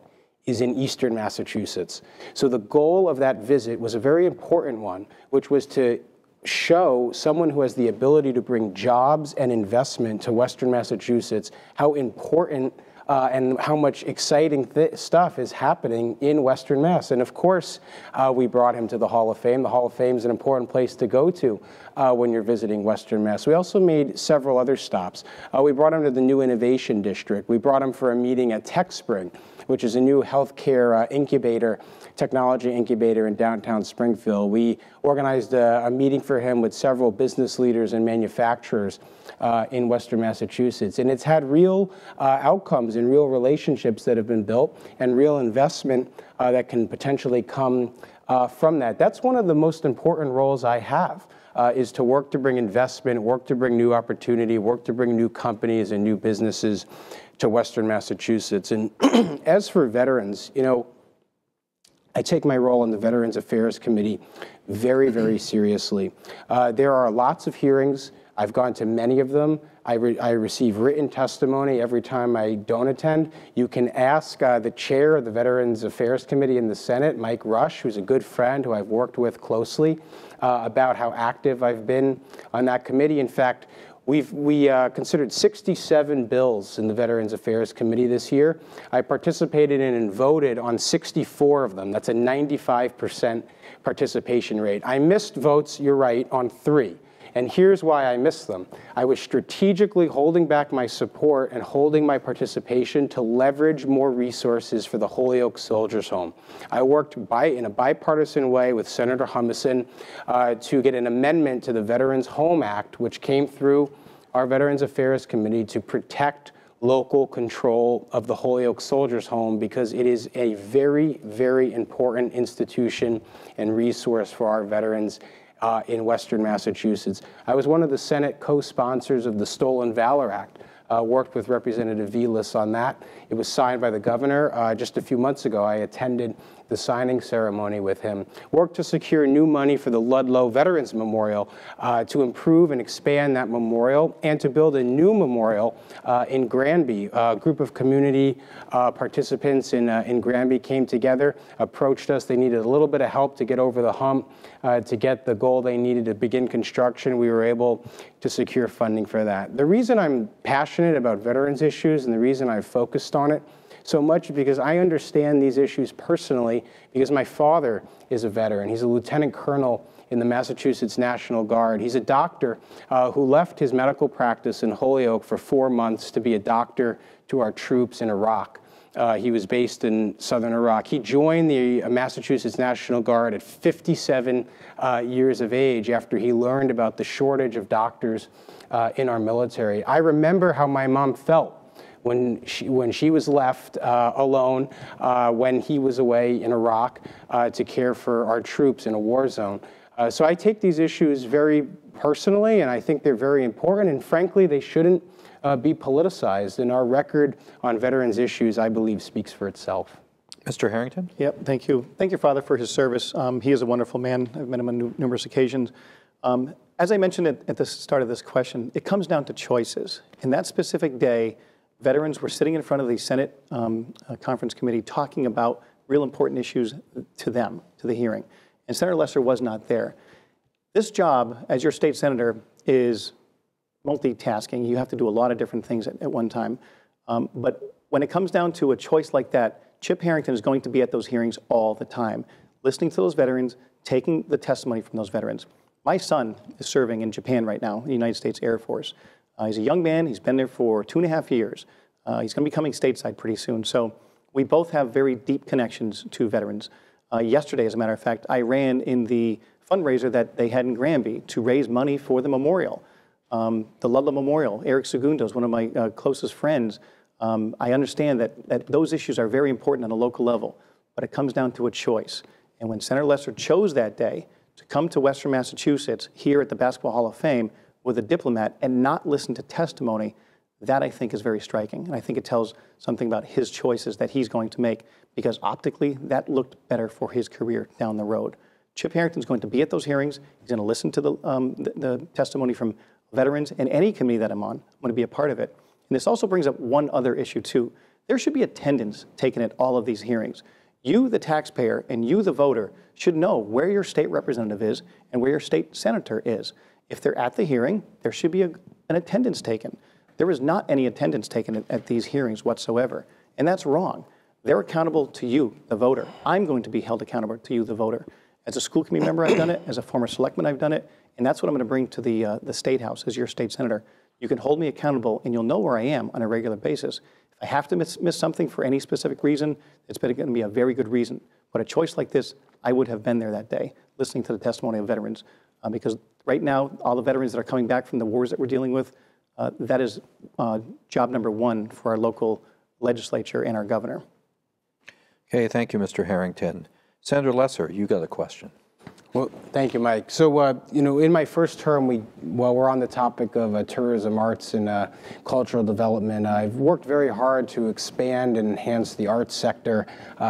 is in eastern Massachusetts. So the goal of that visit was a very important one, which was to show someone who has the ability to bring jobs and investment to Western Massachusetts how important and how much exciting stuff is happening in Western Mass. And of course, we brought him to the Hall of Fame. The Hall of Fame is an important place to go to when you're visiting Western Mass. We also made several other stops. We brought him to the new Innovation District. We brought him for a meeting at TechSpring, which is a new healthcare technology incubator in downtown Springfield. We organized a meeting for him with several business leaders and manufacturers in Western Massachusetts. And it's had real outcomes and real relationships that have been built and real investment that can potentially come from that. That's one of the most important roles I have, is to work to bring investment, work to bring new opportunity, work to bring new companies and new businesses to Western Massachusetts. And as for veterans, you know, I take my role on the Veterans Affairs Committee very, very seriously. There are lots of hearings. I've gone to many of them. I receive written testimony every time I don't attend. You can ask the chair of the Veterans Affairs Committee in the Senate, Mike Rush, who's a good friend who I've worked with closely, about how active I've been on that committee. In fact, we considered 67 bills in the Veterans Affairs Committee this year. I participated in and voted on 64 of them. That's a 95% participation rate. I missed votes, you're right, on 3. And here's why I missed them. I was strategically holding back my support and holding my participation to leverage more resources for the Holyoke Soldiers Home. I worked in a bipartisan way with Senator Humison to get an amendment to the Veterans Home Act, which came through our Veterans Affairs Committee to protect local control of the Holyoke Soldiers Home, because it is a very, very important institution and resource for our veterans in Western Massachusetts. I was one of the Senate co-sponsors of the Stolen Valor Act, worked with Representative Vilas on that. It was signed by the governor just a few months ago. I attended the signing ceremony with him. Worked to secure new money for the Ludlow Veterans Memorial to improve and expand that memorial, and to build a new memorial in Granby. A group of community participants in Granby came together, approached us. They needed a little bit of help to get over the hump, to get the goal they needed to begin construction. We were able to secure funding for that. The reason I'm passionate about veterans issues and the reason I've focused on it so much because I understand these issues personally, because my father is a veteran. He's a lieutenant colonel in the Massachusetts National Guard. He's a doctor who left his medical practice in Holyoke for 4 months to be a doctor to our troops in Iraq. He was based in southern Iraq. He joined the Massachusetts National Guard at 57 years of age after he learned about the shortage of doctors in our military. I remember how my mom felt when she was left alone when he was away in Iraq to care for our troops in a war zone. So I take these issues very personally, and I think they're very important, and frankly, they shouldn't be politicized. And our record on veterans issues, I believe, speaks for itself.
Mr. Harrington?
Yep, thank you. Thank your father for his service. He is a wonderful man. I've met him on numerous occasions. As I mentioned at the start of this question, it comes down to choices. In that specific day, veterans were sitting in front of the Senate Conference Committee talking about real important issues to them, to the hearing. And Senator Lesser was not there. This job, as your state senator, is multitasking. You have to do a lot of different things at one time. But when it comes down to a choice like that, Chip Harrington is going to be at those hearings all the time, listening to those veterans, taking the testimony from those veterans. My son is serving in Japan right now, in the United States Air Force. He's a young man. He's been there for 2.5 years. He's going to be coming stateside pretty soon. So we both have very deep connections to veterans. Yesterday, as a matter of fact, I ran in the fundraiser that they had in Granby to raise money for the memorial. The Ludlow Memorial. Eric Segundo is one of my closest friends. I understand that those issues are very important on a local level, but it comes down to a choice. And when Senator Lesser chose that day to come to Western Massachusetts here at the Basketball Hall of Fame with a diplomat and not listen to testimony, that I think is very striking. And I think it tells something about his choices that he's going to make, because optically that looked better for his career down the road. Chip Harrington's going to be at those hearings. He's going to listen to the testimony from veterans and any committee that I'm on. I'm going to be a part of it. And this also brings up one other issue too. There should be attendance taken at all of these hearings. You, the taxpayer, and you, the voter, should know where your state representative is and where your state senator is. If they're at the hearing, there should be an attendance taken. There is not any attendance taken at these hearings whatsoever, and that's wrong. They're accountable to you, the voter. I'm going to be held accountable to you, the voter. As a school committee member, I've done it. As a former selectman, I've done it. And that's what I'm going to bring to the State House as your state senator. You can hold me accountable, and you'll know where I am on a regular basis. If I have to miss something for any specific reason, it's going to be a very good reason. But a choice like this, I would have been there that day, listening to the testimony of veterans. Because right now, all the veterans that are coming back from the wars that we're dealing with, that is job number one for our local legislature and our governor.
Okay, thank you, Mr. Harrington. Senator Lesser, you got a question.
Well, thank you, Mike. So, you know, in my first term, while we're on the topic of tourism, arts, and cultural development, I've worked very hard to expand and enhance the arts sector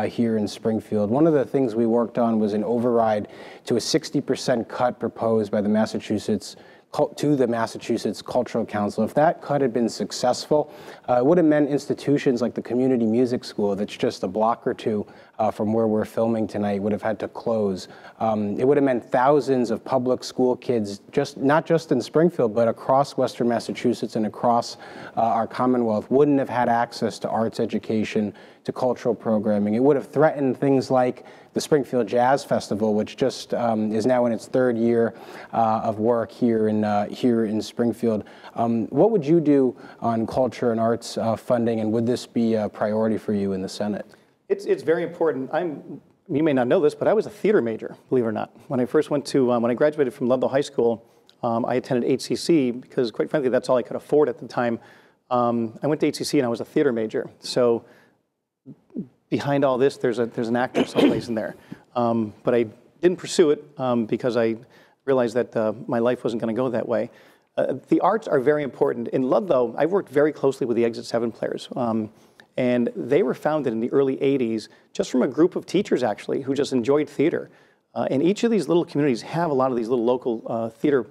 here in Springfield. One of the things we worked on was an override to a 60% cut proposed by the Massachusetts Cultural Council. If that cut had been successful, it would have meant institutions like the Community Music School, that's just a block or two from where we're filming tonight, would have had to close. It would have meant thousands of public school kids, not just in Springfield, but across Western Massachusetts and across our Commonwealth, wouldn't have had access to arts education, to cultural programming. It would have threatened things like the Springfield Jazz Festival, which just is now in its third year of work here in Springfield. What would you do on culture and arts funding, and would this be a priority for you in the Senate?
It's very important. You may not know this, but I was a theater major, believe it or not. When I first went to, when I graduated from Ludlow High School, I attended HCC because, quite frankly, that's all I could afford at the time. I went to HCC and I was a theater major. So behind all this, there's an actor someplace in there. But I didn't pursue it because I realized that my life wasn't going to go that way. The arts are very important. In Ludlow, I've worked very closely with the Exit 7 players. And they were founded in the early 80s just from a group of teachers, actually, who just enjoyed theater. And each of these little communities have a lot of these little local theater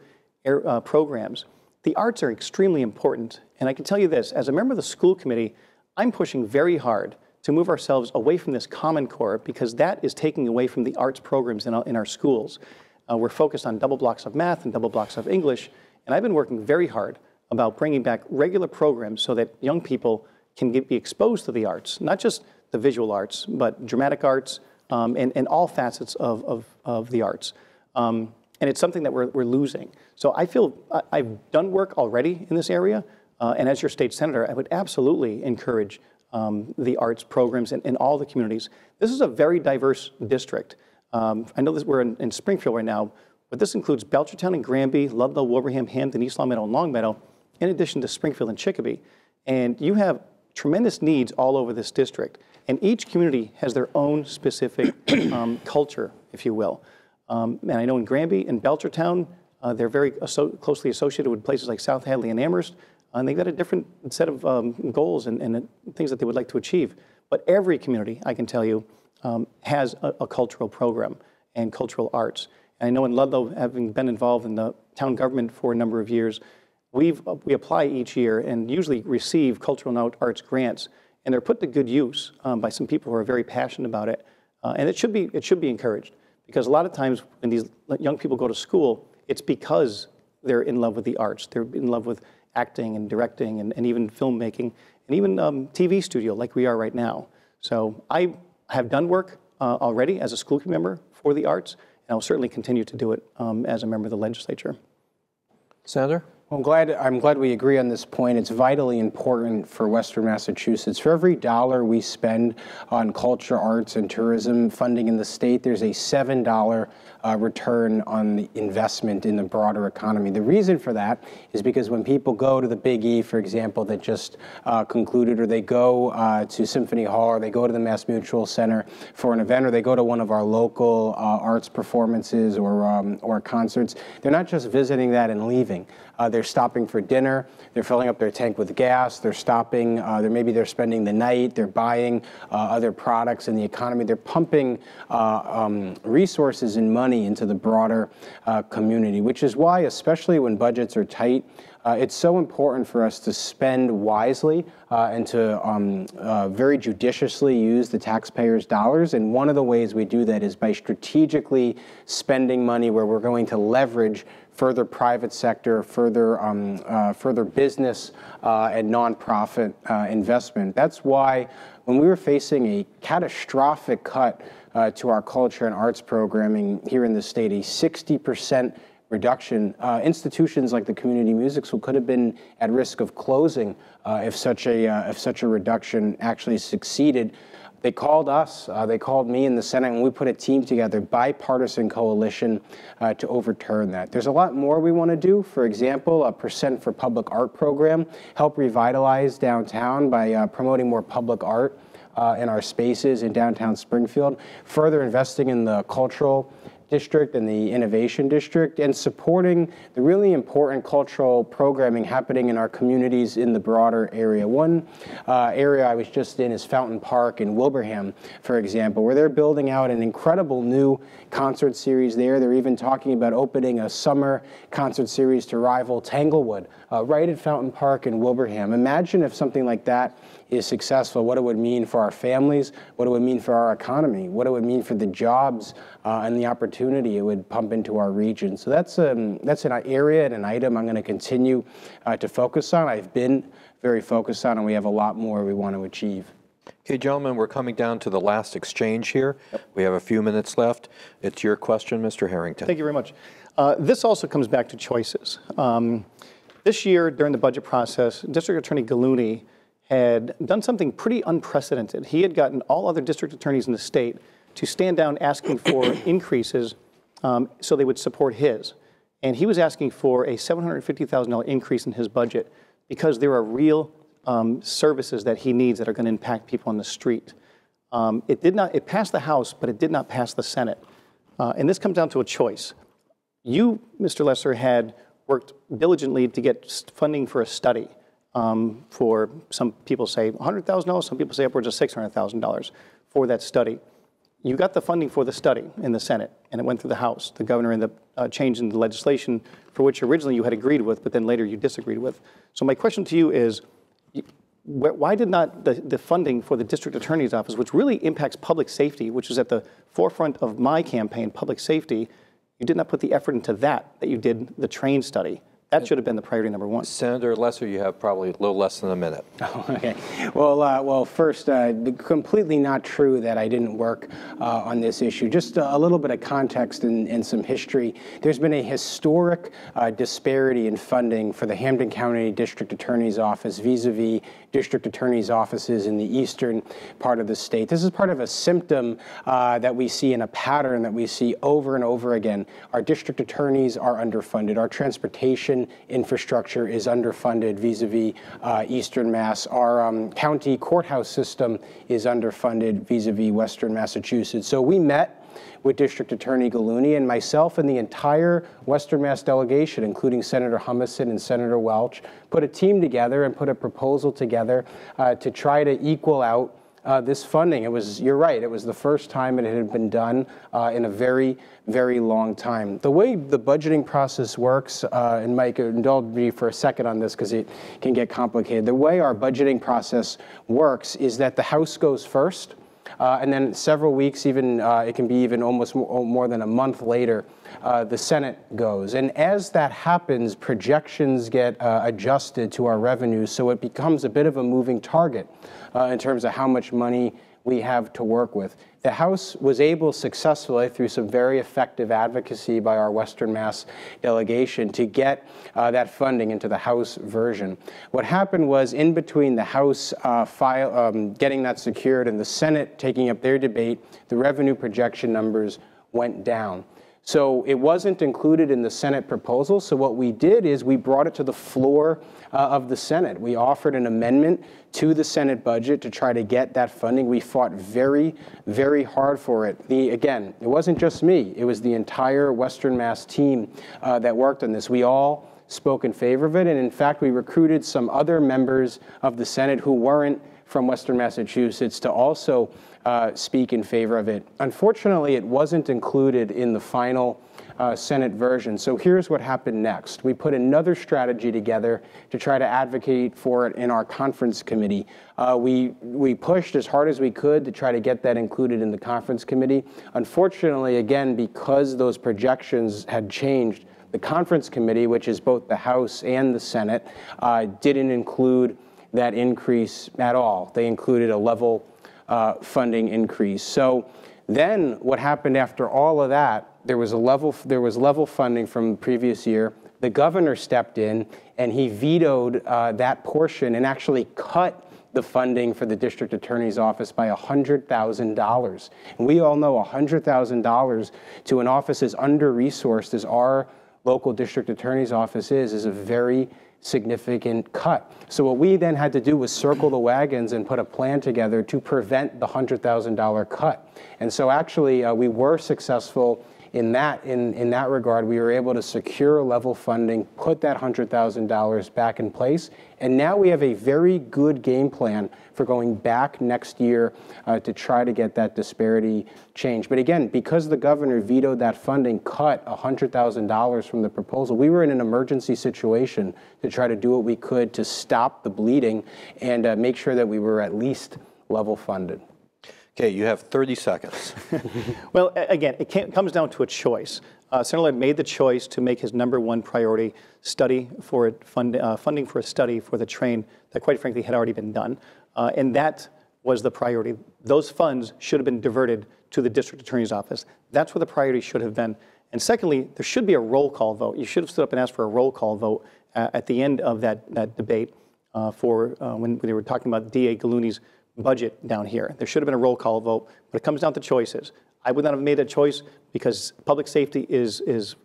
programs. The arts are extremely important. And I can tell you this, as a member of the school committee, I'm pushing very hard to move ourselves away from this Common Core, because that is taking away from the arts programs in our schools. We're focused on double blocks of math and double blocks of English. And I've been working very hard about bringing back regular programs so that young people can be exposed to the arts, not just the visual arts, but dramatic arts and all facets of the arts. And it's something that we're losing. So I feel I've done work already in this area. And as your state senator, I would absolutely encourage the arts programs in all the communities. This is a very diverse district. I know we're in Springfield right now, but this includes Belchertown and Granby, Ludlow, Wilbraham, Hampden, East Longmeadow, and Longmeadow, in addition to Springfield and Chicopee. And you have tremendous needs all over this district. And each community has their own specific culture, if you will. And I know in Granby and Belchertown, they're very closely associated with places like South Hadley and Amherst. And they've got a different set of goals and things that they would like to achieve. But every community, I can tell you, has a cultural program and cultural arts. And I know in Ludlow, having been involved in the town government for a number of years, we apply each year and usually receive cultural and arts grants, and they're put to good use by some people who are very passionate about it. And it should be encouraged, because a lot of times when these young people go to school, it's because they're in love with the arts. They're in love with acting and directing and even filmmaking and even TV studio like we are right now. So I have done work already as a school committee member for the arts, and I'll certainly continue to do it as a member of the legislature.
Senator?
Well, I'm glad we agree on this point. It's vitally important for Western Massachusetts. For every dollar we spend on culture, arts, and tourism funding in the state, there's a $7 return on the investment in the broader economy. The reason for that is because when people go to the Big E, for example, that just concluded, or they go to Symphony Hall, or they go to the Mass Mutual Center for an event, or they go to one of our local arts performances or concerts, they're not just visiting that and leaving. They're stopping for dinner, they're filling up their tank with gas, they're stopping, maybe they're spending the night, they're buying other products in the economy, they're pumping resources and money into the broader community, which is why, especially when budgets are tight, it's so important for us to spend wisely and to very judiciously use the taxpayers' dollars. And one of the ways we do that is by strategically spending money where we're going to leverage further private sector, further business and nonprofit investment. That's why when we were facing a catastrophic cut to our culture and arts programming here in the state, a 60% reduction, institutions like the Community Music School could have been at risk of closing if such a reduction actually succeeded. They called us, they called me in the Senate, and we put a team together, bipartisan coalition, to overturn that. There's a lot more we want to do. For example, a % for Public Art program, help revitalize downtown by promoting more public art in our spaces in downtown Springfield, further investing in the cultural district and the innovation district, and supporting the really important cultural programming happening in our communities in the broader area. One area I was just in is Fountain Park in Wilbraham, for example, where they're building out an incredible new concert series there. They're even talking about opening a summer concert series to rival Tanglewood right at Fountain Park in Wilbraham. Imagine if something like that is successful, what it would mean for our families, what it would mean for our economy, what it would mean for the jobs and the opportunity it would pump into our region. So that's an area and an item I'm going to continue to focus on. I've been very focused on, and we have a lot more we want to achieve.
Okay, gentlemen, we're coming down to the last exchange here. Yep. We have a few minutes left. It's your question, Mr. Harrington.
Thank you very much. This also comes back to choices. This year, during the budget process, District Attorney Gallooni had done something pretty unprecedented. He had gotten all other district attorneys in the state to stand down asking for increases so they would support his. And he was asking for a $750,000 increase in his budget because there are real services that he needs that are going to impact people on the street. It passed the House, but it did not pass the Senate. And this comes down to a choice. You, Mr. Lesser, had worked diligently to get funding for a study for, some people say $100,000, some people say upwards of $600,000 for that study. You got the funding for the study in the Senate, and it went through the House. The governor ended up changing the legislation for which originally you had agreed with, but then later you disagreed with. So my question to you is, why did not the funding for the district attorney's office, which really impacts public safety, which is at the forefront of my campaign, public safety, you did not put the effort into that you did the train study? That should have been the priority number one.
Senator Lesser, you have probably a little less than a minute.
Oh, okay. Well, first, completely not true that I didn't work on this issue. Just a little bit of context and some history. There's been a historic disparity in funding for the Hampden County District Attorney's Office vis-a-vis district attorney's offices in the eastern part of the state. This is part of a symptom that we see in a pattern that we see over and over again. Our district attorneys are underfunded. Our transportation infrastructure is underfunded vis-a-vis Eastern Mass. Our county courthouse system is underfunded vis-a-vis Western Massachusetts. So we met with District Attorney Gallooni, and myself and the entire Western Mass delegation, including Senator Humison and Senator Welch, put a team together and put a proposal together to try to equal out this funding. You're right, it was the first time it had been done in a very, very long time. The way the budgeting process works, and Mike, indulge me for a second on this because it can get complicated. The way our budgeting process works is that the House goes first, and then several weeks, even it can be even almost more than a month later, the Senate goes. And as that happens, projections get adjusted to our revenues, so it becomes a bit of a moving target in terms of how much money we have to work with. The House was able successfully, through some very effective advocacy by our Western Mass delegation, to get that funding into the House version. What happened was, in between the House getting that secured and the Senate taking up their debate, the revenue projection numbers went down. So it wasn't included in the Senate proposal. So what we did is we brought it to the floor of the Senate. We offered an amendment to the Senate budget to try to get that funding. We fought very, very hard for it. Again, it wasn't just me. It was the entire Western Mass team that worked on this. We all spoke in favor of it. And in fact, we recruited some other members of the Senate who weren't from Western Massachusetts to also speak in favor of it. Unfortunately, it wasn't included in the final Senate version. So here's what happened next. We put another strategy together to try to advocate for it in our conference committee. We pushed as hard as we could to try to get that included in the conference committee. Unfortunately, again, because those projections had changed, the conference committee, which is both the House and the Senate, didn't include that increase at all. They included a level funding increase. So then what happened after all of that, there was level funding from the previous year. The governor stepped in and he vetoed that portion and actually cut the funding for the district attorney's office by $100,000. And we all know $100,000 to an office as under-resourced as our local district attorney's office is a very significant cut. So what we then had to do was circle the wagons and put a plan together to prevent the $100,000 cut. And so actually we were successful in that regard. We were able to secure level funding, put that $100,000 back in place, and now we have a very good game plan for going back next year to try to get that disparity changed. But again, because the governor vetoed that funding, cut $100,000 from the proposal, we were in an emergency situation to try to do what we could to stop the bleeding and make sure that we were at least level funded.
Okay, you have 30 seconds.
Well, again, it comes down to a choice. Senator Lett made the choice to make his #1 priority funding for a study for the train that, quite frankly, had already been done. And that was the priority. Those funds should have been diverted to the district attorney's office. That's where the priority should have been. And secondly, there should be a roll call vote. You should have stood up and asked for a roll call vote at the end of that debate when they were talking about D.A. Galuni's budget down here. There should have been a roll call vote, but it comes down to choices. I would not have made that choice because public safety is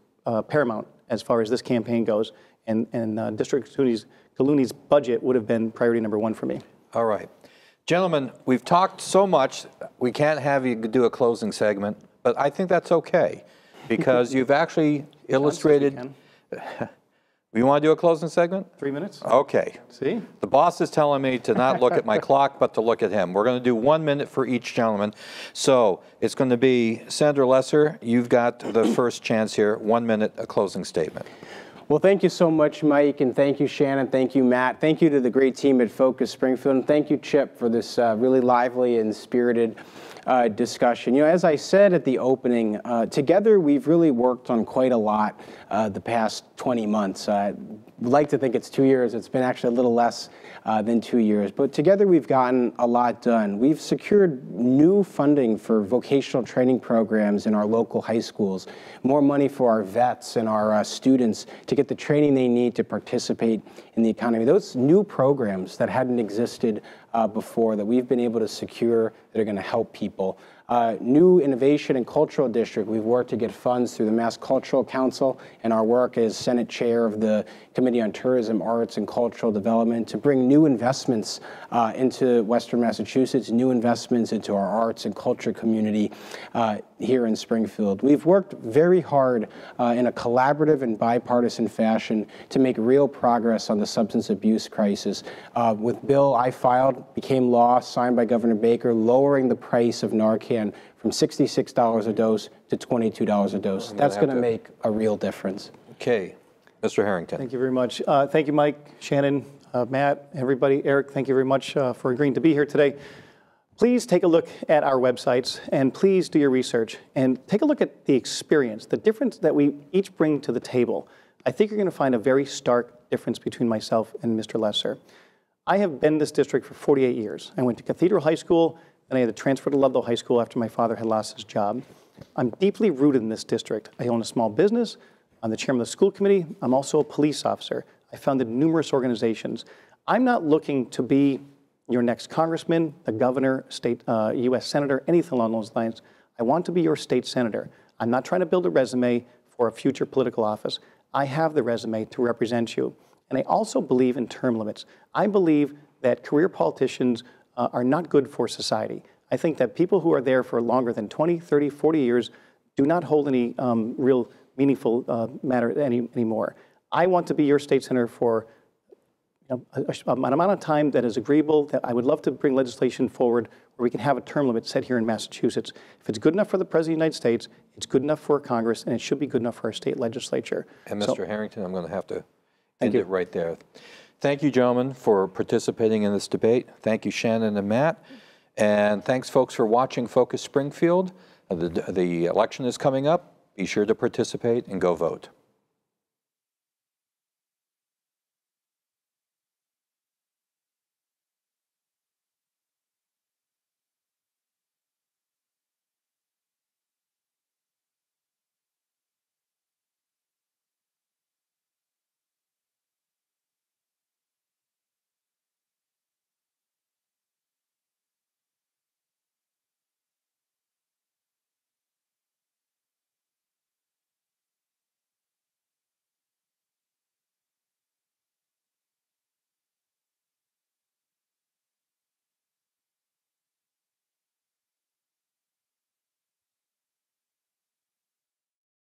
paramount as far as this campaign goes, and District Attorney Galuni's budget would have been priority #1 for me. All
right. Gentlemen, we've talked so much, we can't have you do a closing segment, but I think that's okay because you've actually illustrated. You want to do a closing segment?
3 minutes.
Okay.
See?
The boss is telling me to not look at my clock, but to look at him. We're going to do 1 minute for each gentleman. So it's going to be Senator Lesser. You've got the first chance here. 1 minute, a closing statement.
Well, thank you so much, Mike, and thank you, Shannon. Thank you, Matt. Thank you to the great team at Focus Springfield, and thank you, Chip, for this really lively and spirited discussion. You know, as I said at the opening, together we've really worked on quite a lot the past 20 months. I'd like to think it's 2 years. It's been actually a little less than 2 years. But together we've gotten a lot done. We've secured new funding for vocational training programs in our local high schools, more money for our vets and our students to get the training they need to participate in the economy. Those new programs that hadn't existed before that we've been able to secure that are going to help people. New Innovation and Cultural District, we've worked to get funds through the Mass Cultural Council and our work as Senate Chair of the Committee on Tourism, Arts, and Cultural Development to bring new investments into Western Massachusetts, new investments into our arts and culture community here in Springfield. We've worked very hard in a collaborative and bipartisan fashion to make real progress on the substance abuse crisis. With bill I filed, became law, signed by Governor Baker, lowering the price of Narcan from $66 a dose to $22 a dose. That's going to make a real difference.
Okay. Mr. Harrington.
Thank you very much. Thank you, Mike, Shannon, Matt, everybody. Eric, thank you very much for agreeing to be here today. Please take a look at our websites and please do your research and take a look at the experience, the difference that we each bring to the table. I think you're going to find a very stark difference between myself and Mr. Lesser. I have been in this district for 48 years. I went to Cathedral High School, then I had to transfer to Ludlow High School after my father had lost his job. I'm deeply rooted in this district. I own a small business. I'm the chairman of the school committee. I'm also a police officer. I founded numerous organizations. I'm not looking to be your next congressman, the governor, state U.S. senator, anything along those lines. I want to be your state senator. I'm not trying to build a resume for a future political office. I have the resume to represent you. And I also believe in term limits. I believe that career politicians are not good for society. I think that people who are there for longer than 20, 30, 40 years do not hold any real meaningful matter anymore. I want to be your state senator for an amount of time that is agreeable, that I would love to bring legislation forward where we can have a term limit set here in Massachusetts. If it's good enough for the President of the United States, it's good enough for Congress, and it should be good enough for our state legislature.
And Mr. Harrington, I'm going to have to end it right there. Thank you, gentlemen, for participating in this debate. Thank you, Shannon and Matt. And thanks, folks, for watching Focus Springfield. The election is coming up. Be sure to participate and go vote.